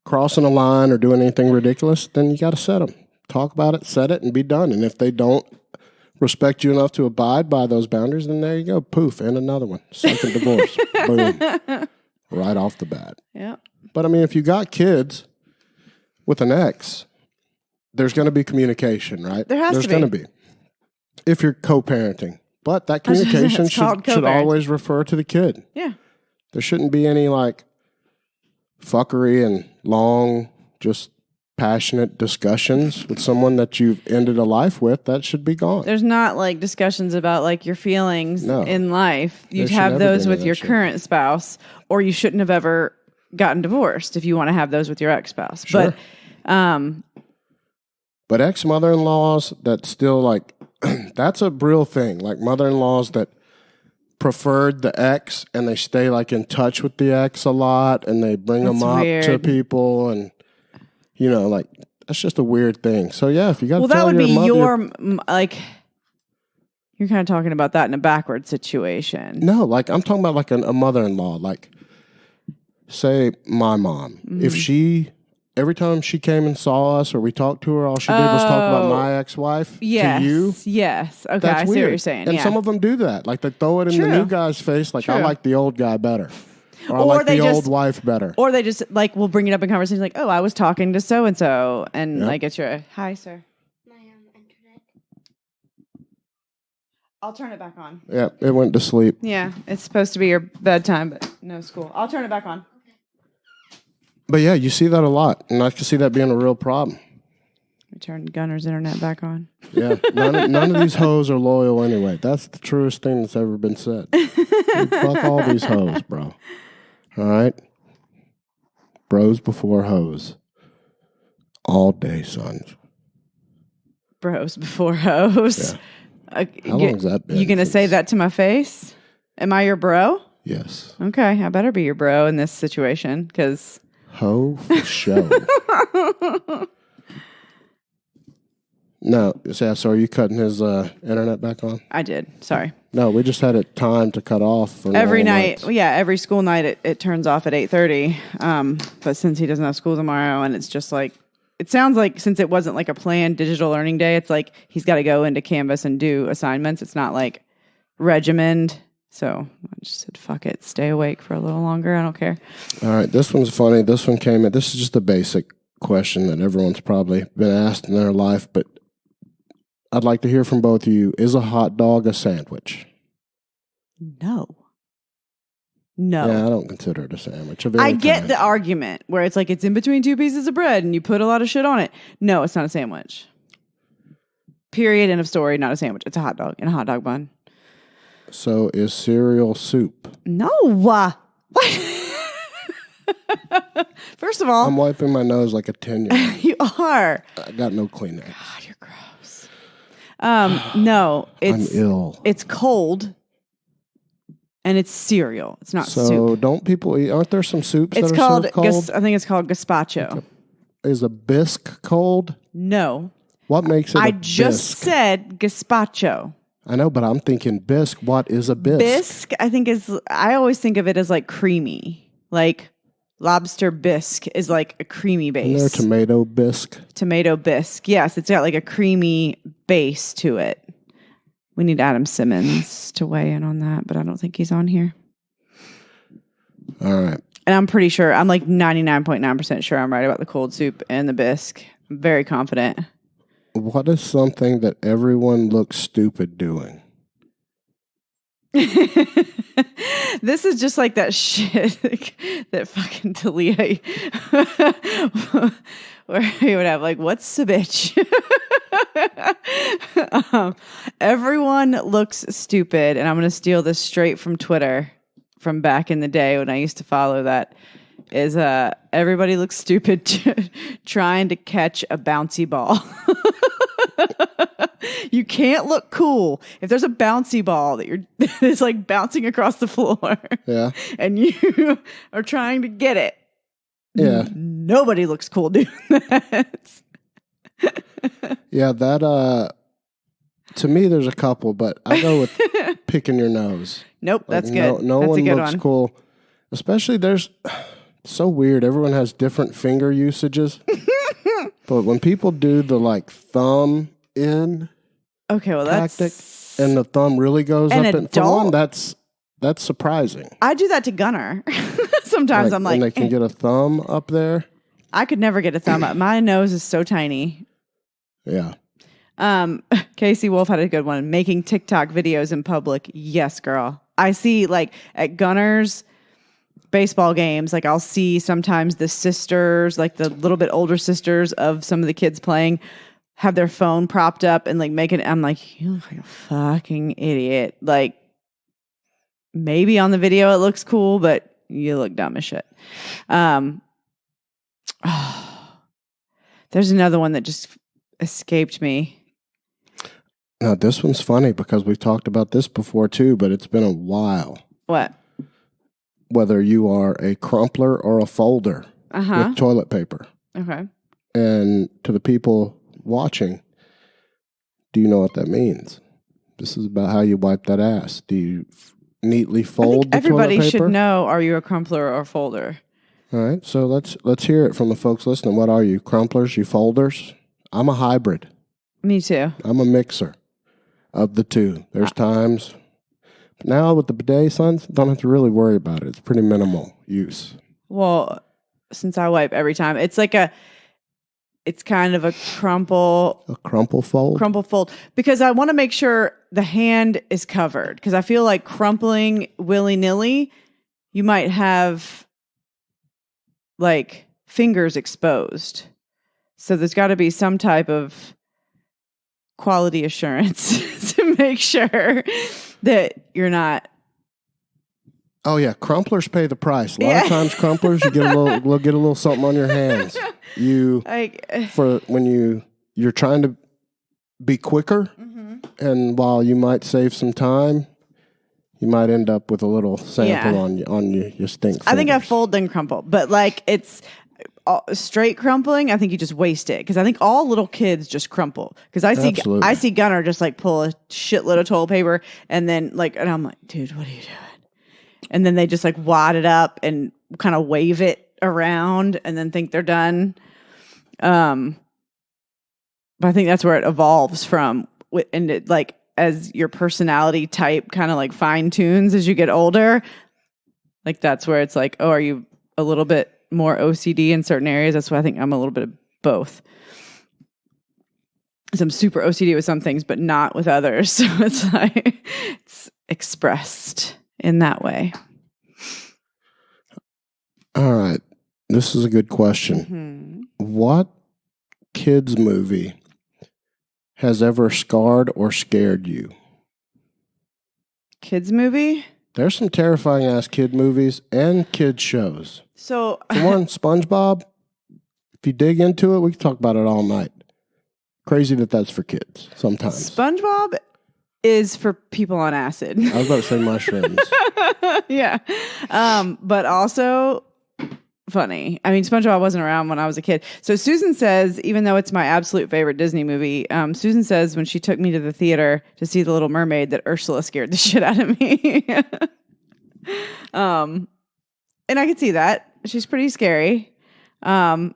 crossing a line or doing anything ridiculous, then you got to set them. Talk about it, set it, and be done. And if they don't respect you enough to abide by those boundaries, then there you go. Poof, and another one. Second divorce. Boom. Right off the bat. Yeah. But I mean, if you got kids with an ex, there's going to be communication, right? There's going to be. If you're co-parenting. But that communication should always refer to the kid. Yeah. There shouldn't be any like fuckery and long, just passionate discussions with someone that you've ended a life with. That should be gone. There's not like discussions about like your feelings in life. You'd have those with your current spouse, or you shouldn't have ever gotten divorced if you want to have those with your ex-spouse. Sure. But ex-mother-in-laws that still like, that's a real thing. Like mother-in-laws that preferred the ex and they stay like in touch with the ex a lot and they bring them up to people and, like that's just a weird thing. So yeah, if you got that would be your like, you're kind of talking about that in a backward situation. No, like I'm talking about like a mother-in-law, like say my mom, if she, every time she came and saw us or we talked to her, all she did was talk about my ex-wife to you. Yes. Okay, that's I see weird. what you're saying. And some of them do that. Like they throw it in the new guy's face. Like I like the old guy better. Or I like the old wife better. Or they just like will bring it up in conversation like, oh, I was talking to so-and-so. And like it's your, hi, sir. My internet. I'll turn it back on. Yeah, it went to sleep. Yeah, it's supposed to be your bedtime, but no school. I'll turn it back on. But yeah, you see that a lot, and I can see that being a real problem. We turned Gunner's internet back on. Yeah, none of these hoes are loyal anyway. That's the truest thing that's ever been said. Fuck all these hoes, bro. All right? Bros before hoes. All day, sons. Bros before hoes. Yeah. How long's that been? You going to say that to my face? Am I your bro? Yes. Okay, I better be your bro in this situation, because... Ho for show. No, so are you cutting his internet back on? I did. Sorry. No, we just had it timed to cut off for every night. Nights. Yeah, every school night it turns off at 8:30. But since he doesn't have school tomorrow, and it's just like it sounds like since it wasn't like a planned digital learning day, it's like he's got to go into Canvas and do assignments. It's not like regimented. So I just said, fuck it, stay awake for a little longer. I don't care. All right, this one's funny. This one came in. This is just a basic question that everyone's probably been asked in their life, but I'd like to hear from both of you. Is a hot dog a sandwich? No. Yeah, I don't consider it a sandwich. I get the argument where it's like it's in between two pieces of bread and you put a lot of shit on it. No, it's not a sandwich. Period. End of story. Not a sandwich. It's a hot dog in a hot dog bun. So is cereal soup? No. What? First of all, I'm wiping my nose like a 10-year-old. You are. I got no Kleenex. God, you're gross. No, I'm ill. It's cold, and it's cereal. It's not soup. So don't people eat? Aren't there some soups that are served cold? I think it's called gazpacho. Is a bisque cold? No. What makes it a bisque? I just said gazpacho. I know, but I'm thinking bisque. What is a bisque? Bisque, I always think of it as like creamy. Like lobster bisque is like a creamy base. Isn't there tomato bisque? Tomato bisque. Yes, it's got like a creamy base to it. We need Adam Simmons to weigh in on that, but I don't think he's on here. All right. And I'm pretty sure, I'm like 99.9% sure I'm right about the cold soup and the bisque. I'm very confident. What is something that everyone looks stupid doing? This is just like that shit that fucking Talia where he would have like, what's a bitch? Everyone looks stupid, and I'm going to steal this straight from Twitter from back in the day when I used to follow that. Is everybody looks stupid trying to catch a bouncy ball. You can't look cool if there's a bouncy ball it's like bouncing across the floor. Yeah. And you are trying to get it. Yeah. Nobody looks cool doing that. Yeah, that To me, there's a couple, but I go with picking your nose. Nope, that's good. No that's one a good looks one. cool. Especially so weird. Everyone has different finger usages. But when people do the like thumb in Okay, well tactic that's and the thumb really goes An up, and for one, adult? that's surprising. I do that to Gunner. Sometimes I'm like, and they can get a thumb up there. I could never get a thumb up. My nose is so tiny. Yeah. Casey Wolf had a good one. Making TikTok videos in public. Yes, girl. I see like at Gunner's baseball games, like I'll see sometimes the sisters, like the little bit older sisters of some of the kids playing, have their phone propped up and like making. I'm like, you look like a fucking idiot. Like maybe on the video it looks cool, but you look dumb as shit. There's another one that just escaped me. Now, this one's funny because we've talked about this before too, but it's been a while. What? Whether you are a crumpler or a folder with toilet paper. Okay. And to the people watching, do you know what that means? This is about how you wipe that ass. Do you neatly fold the everybody toilet paper? should know, are you a crumpler or a folder? All right, so let's hear it from the folks listening. What are you, crumplers, you folders? I'm a hybrid. Me too. I'm a mixer of the two. There's times. But now with the bidet, sons, don't have to really worry about it. It's pretty minimal use. Well, since I wipe every time, it's kind of a crumple. A crumple fold? Crumple fold. Because I want to make sure the hand is covered. Because I feel like crumpling willy-nilly, you might have like fingers exposed. So there's got to be some type of quality assurance to make sure that you're not. Oh yeah, crumplers pay the price. A lot of times, crumplers, you get a little something on your hands. For when you're trying to be quicker, and while you might save some time, you might end up with a little sample on your stink fingers. I think I fold then crumple, but like it's straight crumpling. I think you just waste it because I think all little kids just crumple. Because I see Gunner just like pull a shitload of toilet paper and then and I'm like, dude, what are you doing? And then they just like wad it up and kind of wave it around and then think they're done. But I think that's where it evolves from, and it like as your personality type kind of like fine tunes as you get older. Like that's where it's like, oh, are you a little bit more OCD in certain areas? That's why I think I'm a little bit of both. Because I'm super OCD with some things, but not with others. So it's like it's expressed in that way. All right. This is a good question. What kids movie has ever scarred or scared you? Kids movie? There's some terrifying ass kid movies and kid shows. So for one, SpongeBob, if you dig into it, we can talk about it all night. Crazy that's for kids sometimes. SpongeBob is for people on acid. I was about to say mushrooms. Yeah. But also funny. I mean, SpongeBob wasn't around when I was a kid. So Susan says, even though it's my absolute favorite Disney movie, Susan says when she took me to the theater to see The Little Mermaid that Ursula scared the shit out of me. And I could see that. She's pretty scary. But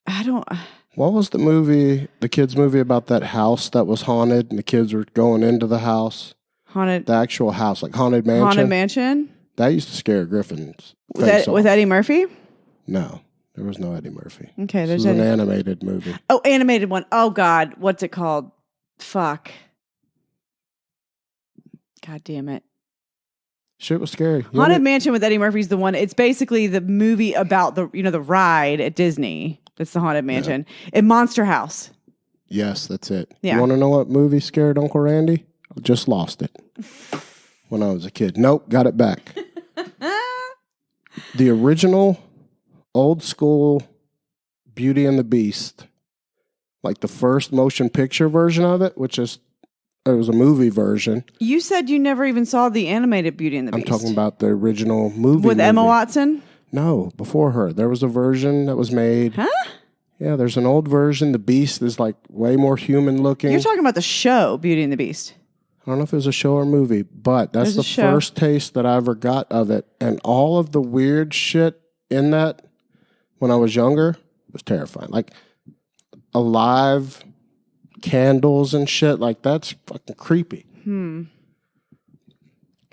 I don't... What was the kids movie about that house that was haunted and the kids were going into the house? The actual house, like Haunted Mansion? Haunted Mansion? That used to scare Griffin's with Eddie Murphy? No, there was no Eddie Murphy. Okay, there's an animated movie. Oh, animated one. Oh, God. What's it called? Fuck. God damn it. Shit was scary. Haunted Mansion with Eddie Murphy's the one. It's basically the movie about the ride at Disney. That's the Haunted Mansion. In Monster House. Yes, that's it. Yeah. You want to know what movie scared Uncle Randy? I just lost it when I was a kid. Nope, got it back. The original old school Beauty and the Beast, like the first motion picture version of it, which is it was a movie version. You said you never even saw the animated Beauty and the Beast. I'm talking about the original movie. With Emma Watson? No, before her. There was a version that was made. Huh? Yeah, there's an old version. The Beast is like way more human looking. You're talking about the show Beauty and the Beast. I don't know if it was a show or movie, but that's the first taste that I ever got of it. And all of the weird shit in that when I was younger was terrifying. Like alive candles and shit. Like that's fucking creepy.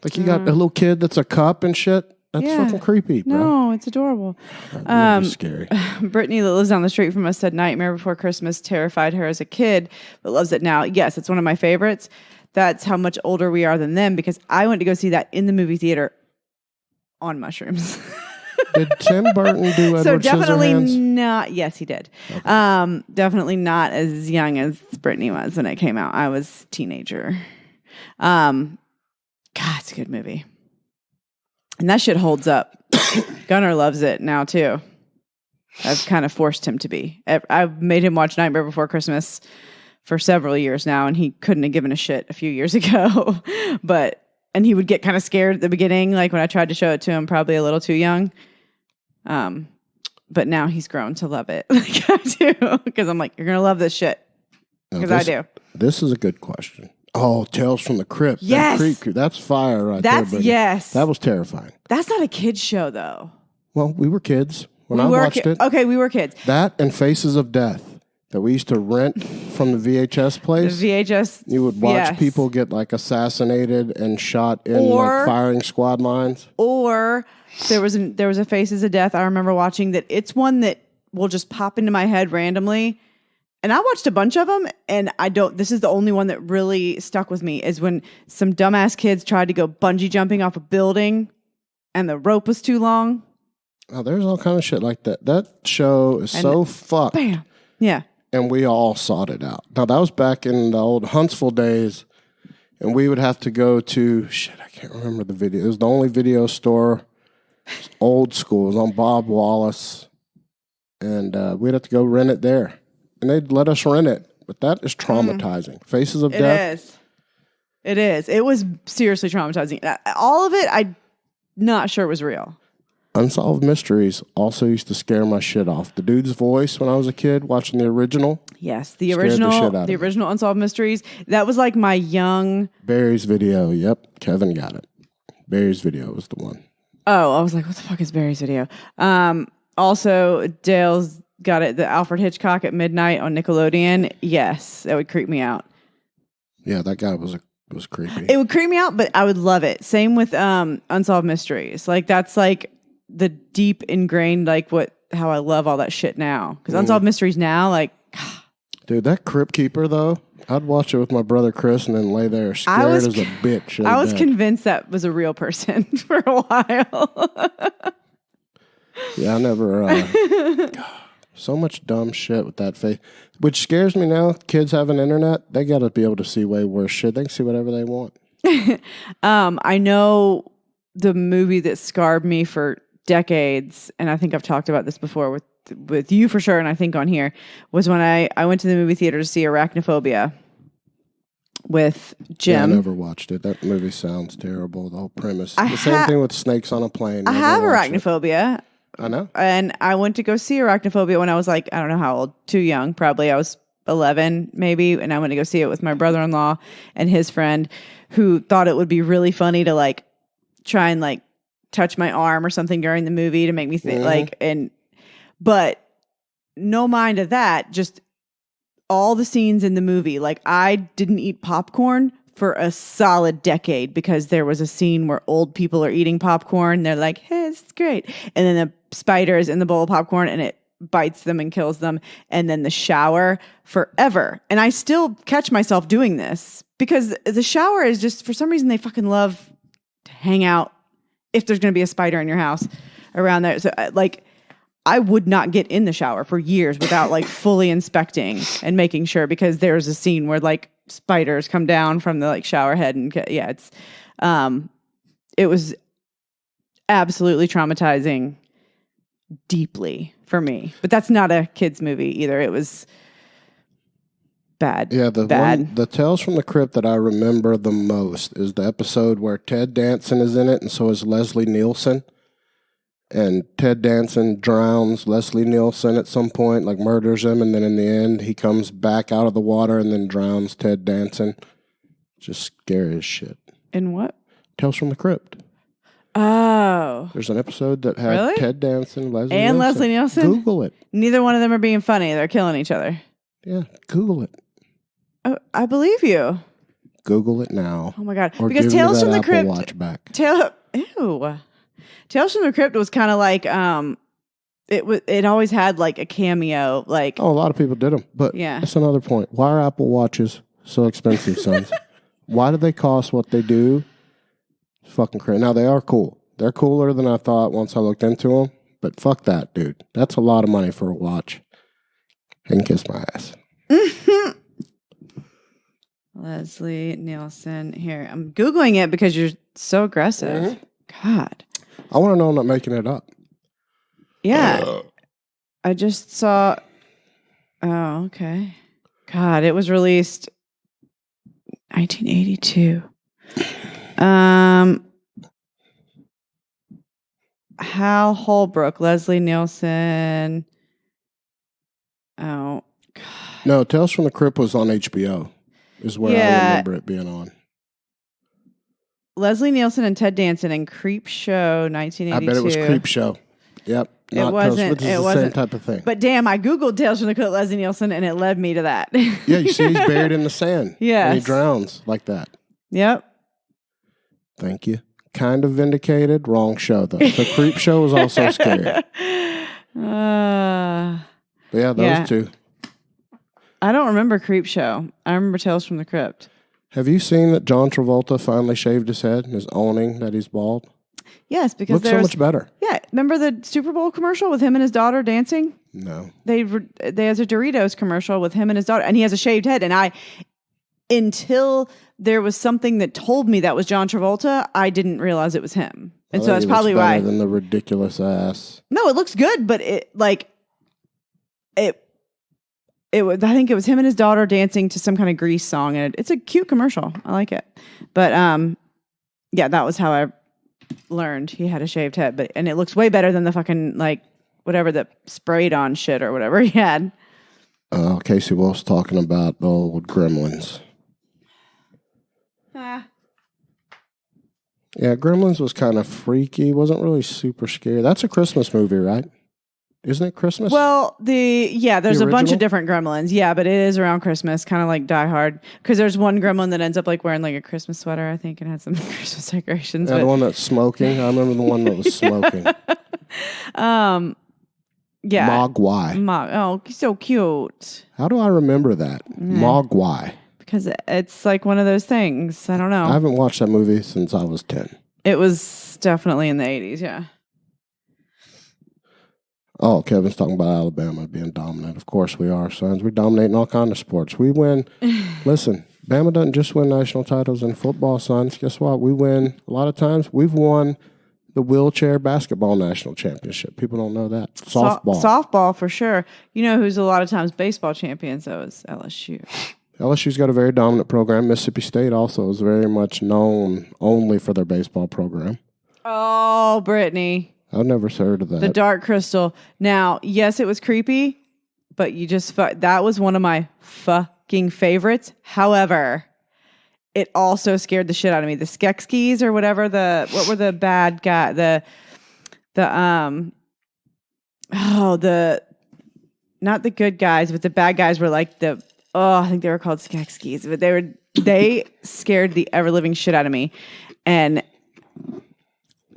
Like you got a little kid that's a cup and shit. That's fucking creepy, bro. No, it's adorable. That's scary. Brittany, that lives down the street from us, said Nightmare Before Christmas terrified her as a kid, but loves it now. Yes, it's one of my favorites. That's how much older we are than them, because I went to go see that in the movie theater on mushrooms. Did Tim Burton do Edward So definitely Scissorhands? not. Yes, he did. Okay. Definitely not as young as Brittany was when it came out. I was a teenager. God, it's a good movie. And that shit holds up. Gunnar loves it now, too. I've kind of forced him to be. I've made him watch Nightmare Before Christmas for several years now, and he couldn't have given a shit a few years ago. And he would get kind of scared at the beginning, like when I tried to show it to him, probably a little too young. But now he's grown to love it. Like I do. Because I'm like, you're going to love this shit. Because I do. This is a good question. Oh, Tales from the Crypt. Yes. That's fire right there. Yes. That was terrifying. That's not a kid's show, though. Well, we were kids when I watched it. Okay, we were kids. That and Faces of Death that we used to rent from the VHS place. The VHS. You would watch people get like assassinated and shot in like firing squad lines. Or there was a Faces of Death I remember watching that. It's one that will just pop into my head randomly. And I watched a bunch of them, and this is the only one that really stuck with me, is when some dumbass kids tried to go bungee jumping off a building, and the rope was too long. Oh, there's all kind of shit like that. That show is so fucked. Bam. Yeah. And we all sought it out. Now, that was back in the old Huntsville days, and we would have to go to, I can't remember the video. It was the only video store. It was old school. It was on Bob Wallace, and we'd have to go rent it there. And they'd let us rent it. But that is traumatizing. Faces of Death. It is. It was seriously traumatizing. All of it, I'm not sure was real. Unsolved Mysteries also used to scare my shit off. The dude's voice when I was a kid watching the original. Yes, the original Unsolved Mysteries. That was like my young... Barry's Video. Yep, Kevin got it. Barry's Video was the one. Oh, I was like, what the fuck is Barry's Video? Also, Dale's got it, the Alfred Hitchcock at Midnight on Nickelodeon. Yes, that would creep me out. Yeah, that guy was creepy. It would creep me out, but I would love it. Same with Unsolved Mysteries. Like that's like the deep ingrained how I love all that shit now. Because Unsolved Mysteries now, like, dude, that Crypt Keeper though, I'd watch it with my brother Chris and then lay there scared as a bitch. I was convinced that was a real person for a while. Yeah, I never. So much dumb shit with that face, which scares me now. Kids have an internet; they got to be able to see way worse shit. They can see whatever they want. I know the movie that scarred me for decades, and I think I've talked about this before with you for sure, and I think on here, was when I went to the movie theater to see Arachnophobia with Jim. Yeah, I never watched it. That movie sounds terrible. The whole premise. The same thing with snakes on a plane. I have arachnophobia. I know. And I went to go see Arachnophobia when I was like, I don't know how old, too young, probably. I was 11 maybe, and I went to go see it with my brother-in-law and his friend, who thought it would be really funny to like try and like touch my arm or something during the movie to make me think but no mind of that, just all the scenes in the movie. Like I didn't eat popcorn for a solid decade because there was a scene where old people are eating popcorn. They're like, hey, it's great. And then the spider is in the bowl of popcorn and it bites them and kills them. And then the shower forever. And I still catch myself doing this because the shower is just, for some reason, they fucking love to hang out if there's going to be a spider in your house around there. So like, I would not get in the shower for years without like fully inspecting and making sure, because there's a scene where like spiders come down from the like shower head and it's it was absolutely traumatizing deeply for me. But that's not a kids movie either. It was bad. Yeah, the Tales from the Crypt that I remember the most is the episode where Ted Danson is in it and so is Leslie Nielsen. And Ted Danson drowns Leslie Nielsen at some point, like murders him, and then in the end, he comes back out of the water and then drowns Ted Danson. Just scary as shit. In what? Tales from the Crypt. Oh. There's an episode that had Really? Ted Danson, Leslie Nielsen. Google it. Neither one of them are being funny. They're killing each other. Yeah, Google it. Oh, I believe you. Google it now. Oh my God. Or Because give Tales me from that the Apple Crypt. Watch back. Tales from the Crypt was kind of like it always had like a cameo, like Oh, a lot of people did them. But Yeah. that's another point. Why are Apple Watches so expensive, sons? Why do they cost what they do? It's fucking crazy. Now, they are cool. They're cooler than I thought once I looked into them. But fuck that, dude. That's a lot of money for a watch. I can kiss my ass. Leslie Nielsen. Here, I'm Googling it because you're so aggressive. God. I want to know I'm not making it up. Yeah. I just saw. Oh, okay. God, it was released 1982. Hal Holbrook, Leslie Nielsen. Oh, God. No, Tales from the Crypt was on HBO, is where I remember it being on. Leslie Nielsen and Ted Danson in Creep Show, 1982. I bet it was Creep Show. Yep. It wasn't. It wasn't. Same type of thing. But damn, I Googled Tales from the Crypt, Leslie Nielsen, and it led me to that. Yeah, you see he's buried in the sand. Yes. And he drowns like that. Yep. Thank you. Kind of vindicated. Wrong show, though. The Creep Show was also scary. But yeah, those two. I don't remember Creep Show. I remember Tales from the Crypt. Have you seen that John Travolta finally shaved his head and is owning that he's bald? Yes, because looks so much better. Yeah, remember the Super Bowl commercial with him and his daughter dancing? No. There's a Doritos commercial with him and his daughter, and he has a shaved head. And until there was something that told me that was John Travolta, I didn't realize it was him. And so that's probably why. Better than the ridiculous ass. No, it looks good, but I think it was him and his daughter dancing to some kind of Grease song, and it's a cute commercial. I like it. But yeah, that was how I learned he had a shaved head. And it looks way better than the fucking whatever the sprayed on shit or whatever he had. Casey Wolf's talking about the old Gremlins. Yeah, Gremlins was kind of freaky. Wasn't really super scary. That's a Christmas movie, right? Isn't it Christmas? Well, there's a bunch original? of different Gremlins. Yeah, but it is around Christmas, kind of like Die Hard. Because there's one Gremlin that ends up wearing a Christmas sweater, I think, and had some Christmas decorations. Yeah, the one that's smoking. I remember the one that was smoking. Yeah. Mogwai. Oh, so cute. How do I remember that? Mogwai. Because it's like one of those things. I don't know. I haven't watched that movie since I was 10. It was definitely in the 80s, yeah. Oh, Kevin's talking about Alabama being dominant. Of course we are, sons. We dominate in all kinds of sports. We win. Listen, Bama doesn't just win national titles in football, sons. Guess what? We win. A lot of times, we've won the wheelchair basketball national championship. People don't know that. Softball. Softball, for sure. You know who's a lot of times baseball champions, though, is LSU. LSU's got a very dominant program. Mississippi State also is very much known only for their baseball program. Oh, Brittany. I've never heard of that. The Dark Crystal. Now, yes, it was creepy, but that was one of my fucking favorites. However, it also scared the shit out of me. The Skeksis or whatever, what were the bad guy, not the good guys, but the bad guys were I think they were called Skeksis, but they scared the ever living shit out of me. And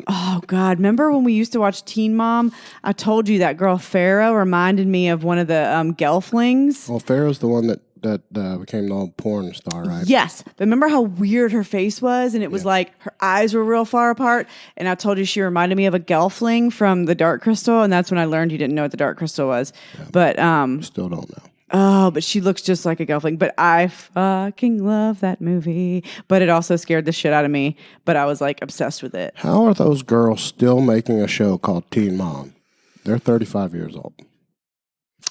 oh God, remember when we used to watch Teen Mom? I told you that girl Farrah reminded me of one of the Gelflings. Well, Farrah's the one that became the old porn star, right? Yes. But remember how weird her face was? And it was like her eyes were real far apart. And I told you she reminded me of a Gelfling from the Dark Crystal. And that's when I learned you didn't know what the Dark Crystal was. Yeah, but still don't know. Oh, but she looks just like a Gelfling. But I fucking love that movie. But it also scared the shit out of me. But I was obsessed with it. How are those girls still making a show called Teen Mom? They're 35 years old.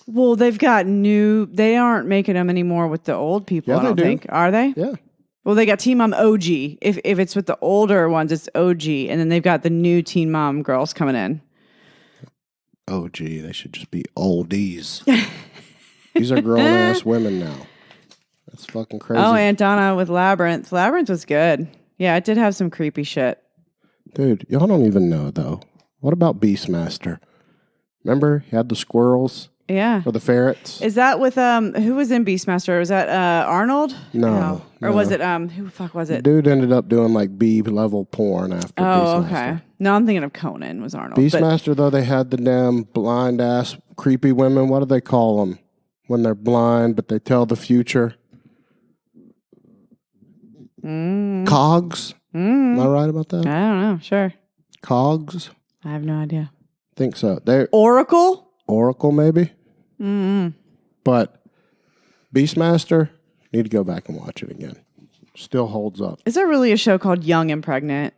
Well, they've got they aren't making them anymore with the old people, I don't think. Are they? Yeah. Well, they got Teen Mom OG. If it's with the older ones, it's OG. And then they've got the new Teen Mom girls coming in. OG. They should just be oldies. These are grown-ass women now. That's fucking crazy. Oh, Aunt Donna with Labyrinth. Labyrinth was good. Yeah, it did have some creepy shit. Dude, y'all don't even know, though. What about Beastmaster? Remember, he had the squirrels? Yeah. Or the ferrets? Is that with, who was in Beastmaster? Was that Arnold? No. Or was it, who the fuck was it? Dude ended up doing like B-level porn after Beastmaster. Okay. No, I'm thinking of Conan was Arnold. Beastmaster, though, they had the damn blind-ass creepy women. What do they call them? When they're blind, but they tell the future? Cogs? Am I right about that? I don't know. Sure. Cogs? I have no idea. Think so. They're Oracle, maybe? But Beastmaster, need to go back and watch it again. Still holds up. Is there really a show called Young and Pregnant?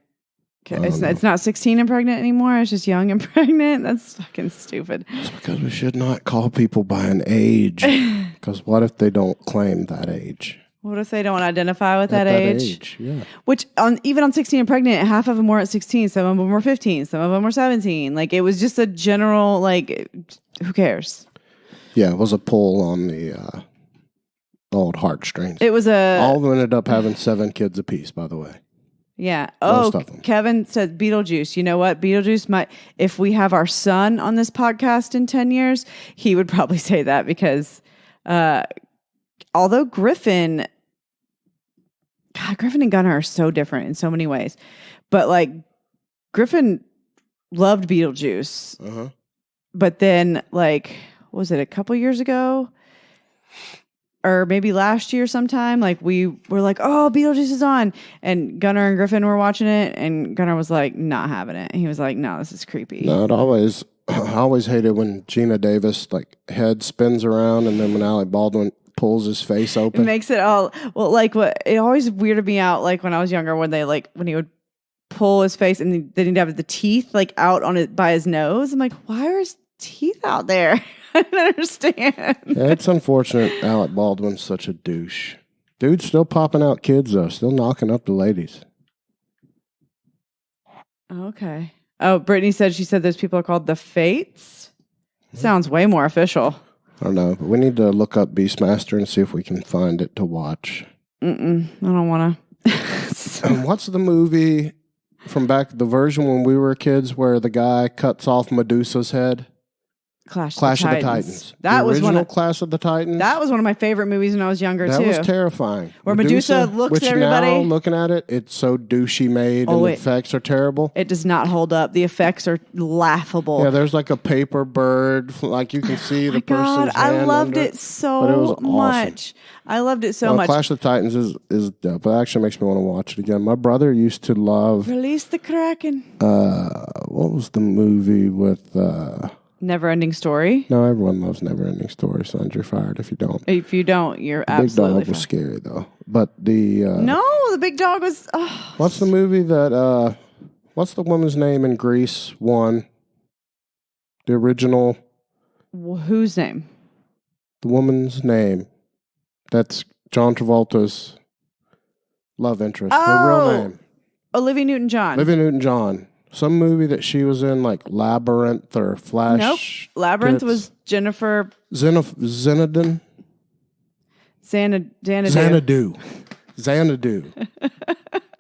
It's not 16 and Pregnant anymore. It's just Young and Pregnant. That's fucking stupid. It's because we should not call people by an age. Because what if they don't claim that age? What if they don't identify with that age? Yeah. Which, even on 16 and Pregnant, half of them were at 16. Some of them were 15. Some of them were 17. Like, it was just a general, like, who cares? Yeah, it was a pull on the old heartstrings. It was all of them ended up having 7 kids apiece, by the way. Yeah. Most of them. Kevin said Beetlejuice. You know what? Beetlejuice might, if we have our son on this podcast in 10 years, he would probably say that because although Griffin and Gunnar are so different in so many ways, but like Griffin loved Beetlejuice. Uh-huh. But then like, was it a couple years ago? Or maybe last year sometime, like we were like, oh, Beetlejuice is on. And Gunnar and Griffin were watching it. And Gunnar was like, not having it. And he was like, no, this is creepy. No, I always hated when Gina Davis, like, head spins around and then when Alec Baldwin pulls his face open. It makes it all, well, like what, it always weirded me out, like when I was younger, when he would pull his face and then he'd have the teeth like out on it by his nose. I'm like, why are his teeth out there? I don't understand. Yeah, it's unfortunate Alec Baldwin's such a douche. Dude's still popping out kids, though. Still knocking up the ladies. Okay. Oh, Brittany said those people are called the Fates. Sounds way more official. I don't know, but we need to look up Beastmaster and see if we can find it to watch. I don't want to. What's the movie from the version when we were kids where the guy cuts off Medusa's head? Clash of the Titans. That was one of Clash of the Titans. That was one of my favorite movies when I was younger too. That was terrifying. Where Medusa looks at everybody. Now, looking at it, it's so douchey made and the effects are terrible. It does not hold up. The effects are laughable. Yeah, there's like a paper bird, like you can see the person's hand. I loved it so much. I loved it so much. Clash of the Titans is dope. It actually makes me want to watch it again. My brother used to love Release the Kraken. What was the movie with Never-Ending Story? No, everyone loves Never-Ending Story. Sons, you're fired if you don't. If you don't, you're absolutely Big Dog was scary, though. But the... no, the Big Dog was... What's the movie that... what's the woman's name in Grease 1? The original... Whose name? The woman's name. That's John Travolta's love interest. Her real name. Olivia Newton-John. Olivia Newton-John. Some movie that she was in, like Labyrinth or Flash. Nope. Labyrinth was Jennifer... Xanadu.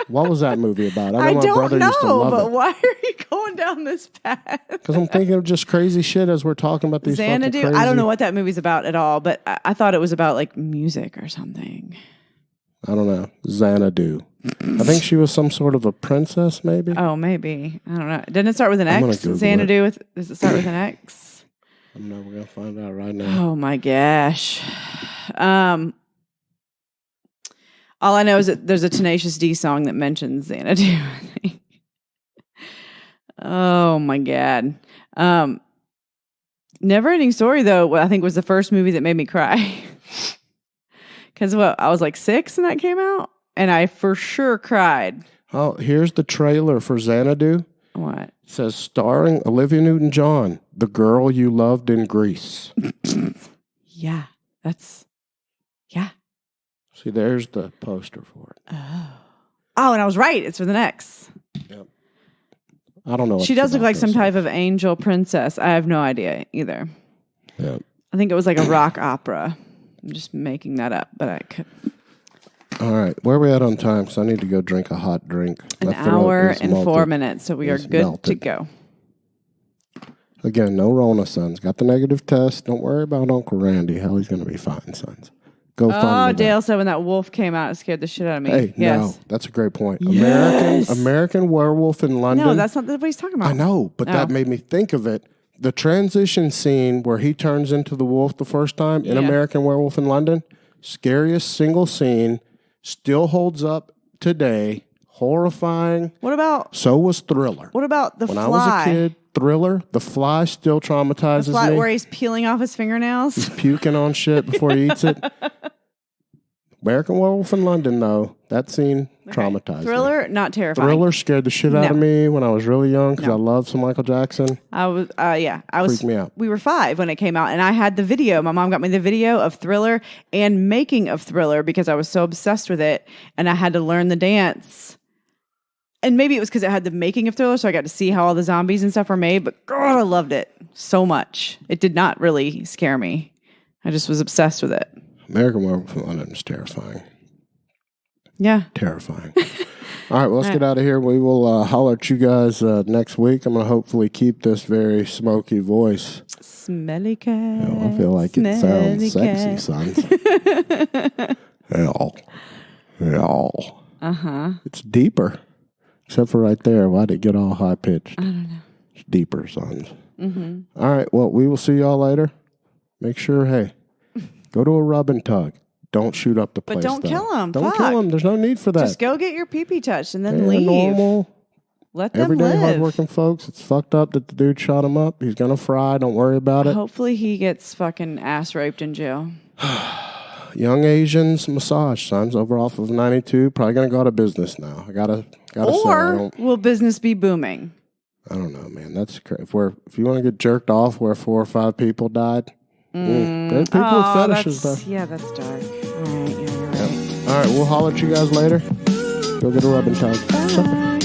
What was that movie about? I don't know, but why are you going down this path? Because I'm thinking of just crazy shit as we're talking about these Xanadu. Fucking crazy... I don't know what that movie's about at all, but I thought it was about like music or something. I don't know. Xanadu. I think she was some sort of a princess, maybe. Oh, maybe. I don't know. Didn't it start with an X? Xanadu does it start with an X? I'm never gonna find out right now. Oh my gosh. All I know is that there's a Tenacious D song that mentions Xanadu. Oh my God. Never Ending Story, though, I think was the first movie that made me cry. Because I was like 6 when that came out, and I for sure cried. Oh, here's the trailer for Xanadu. What? It says, starring Olivia Newton-John, the girl you loved in Greece. Yeah. See, there's the poster for it. Oh, and I was right. It's with an X. Yep. I don't know. She does look like some type of angel princess. I have no idea either. Yeah. I think it was like a rock opera. I'm just making that up, but I could. All right. Where are we at on time? Because I need to go drink a hot drink. An hour and 4 minutes, so we are good to go. Again, no Rona, sons. Got the negative test. Don't worry about Uncle Randy. How he's going to be fine, sons. Go find Dale said when that wolf came out, it scared the shit out of me. Hey, yes. no, that's a great point. Yes. American Werewolf in London. No, that's not what he's talking about. I know, but that made me think of it. The transition scene where he turns into the wolf the first time in American Werewolf in London, scariest single scene, still holds up today. Horrifying. What about? So was Thriller. What about the when fly? When I was a kid, Thriller, the fly still traumatizes the fly me. Where he's peeling off his fingernails. He's puking on shit before he eats it. American Werewolf in London, though, that scene traumatized Thriller, me. not terrifying. Thriller scared the shit out of me when I was really young because I loved some Michael Jackson. I was, freaked me out. We were 5 when it came out, and I had the video. My mom got me the video of Thriller and making of Thriller because I was so obsessed with it, and I had to learn the dance. And maybe it was because it had the making of Thriller, so I got to see how all the zombies and stuff were made. But God, I loved it so much. It did not really scare me. I just was obsessed with it. American Werewolf in London is terrifying. Yeah. Terrifying. All right, well, let's get out of here. We will holler at you guys next week. I'm going to hopefully keep this very smoky voice. Smelly cat. I feel like it sounds sexy, sons. Hell. Uh-huh. It's deeper. Except for right there. Why'd it get all high-pitched? I don't know. It's deeper, sons. Mm-hmm. All right, well, we will see y'all later. Make sure, hey, go to a rub and tug. Don't shoot up the place. But don't kill them. Don't kill them. There's no need for that. Just go get your pee-pee touched and then leave. Normal, let them everyday live. hardworking folks. It's fucked up that the dude shot him up. He's going to fry. Don't worry about it. Hopefully he gets fucking ass raped in jail. Young Asians massage, sons, over off of 92. Probably going to go out of business now. I gotta or say. Will business be booming? I don't know, man. That's crazy. If you want to get jerked off where 4 or 5 people died, there are people with fetishes, though. Yeah, that's dark. All right, yeah, you're right. All right, we'll holler at you guys later. Go get a rub and tug. Bye.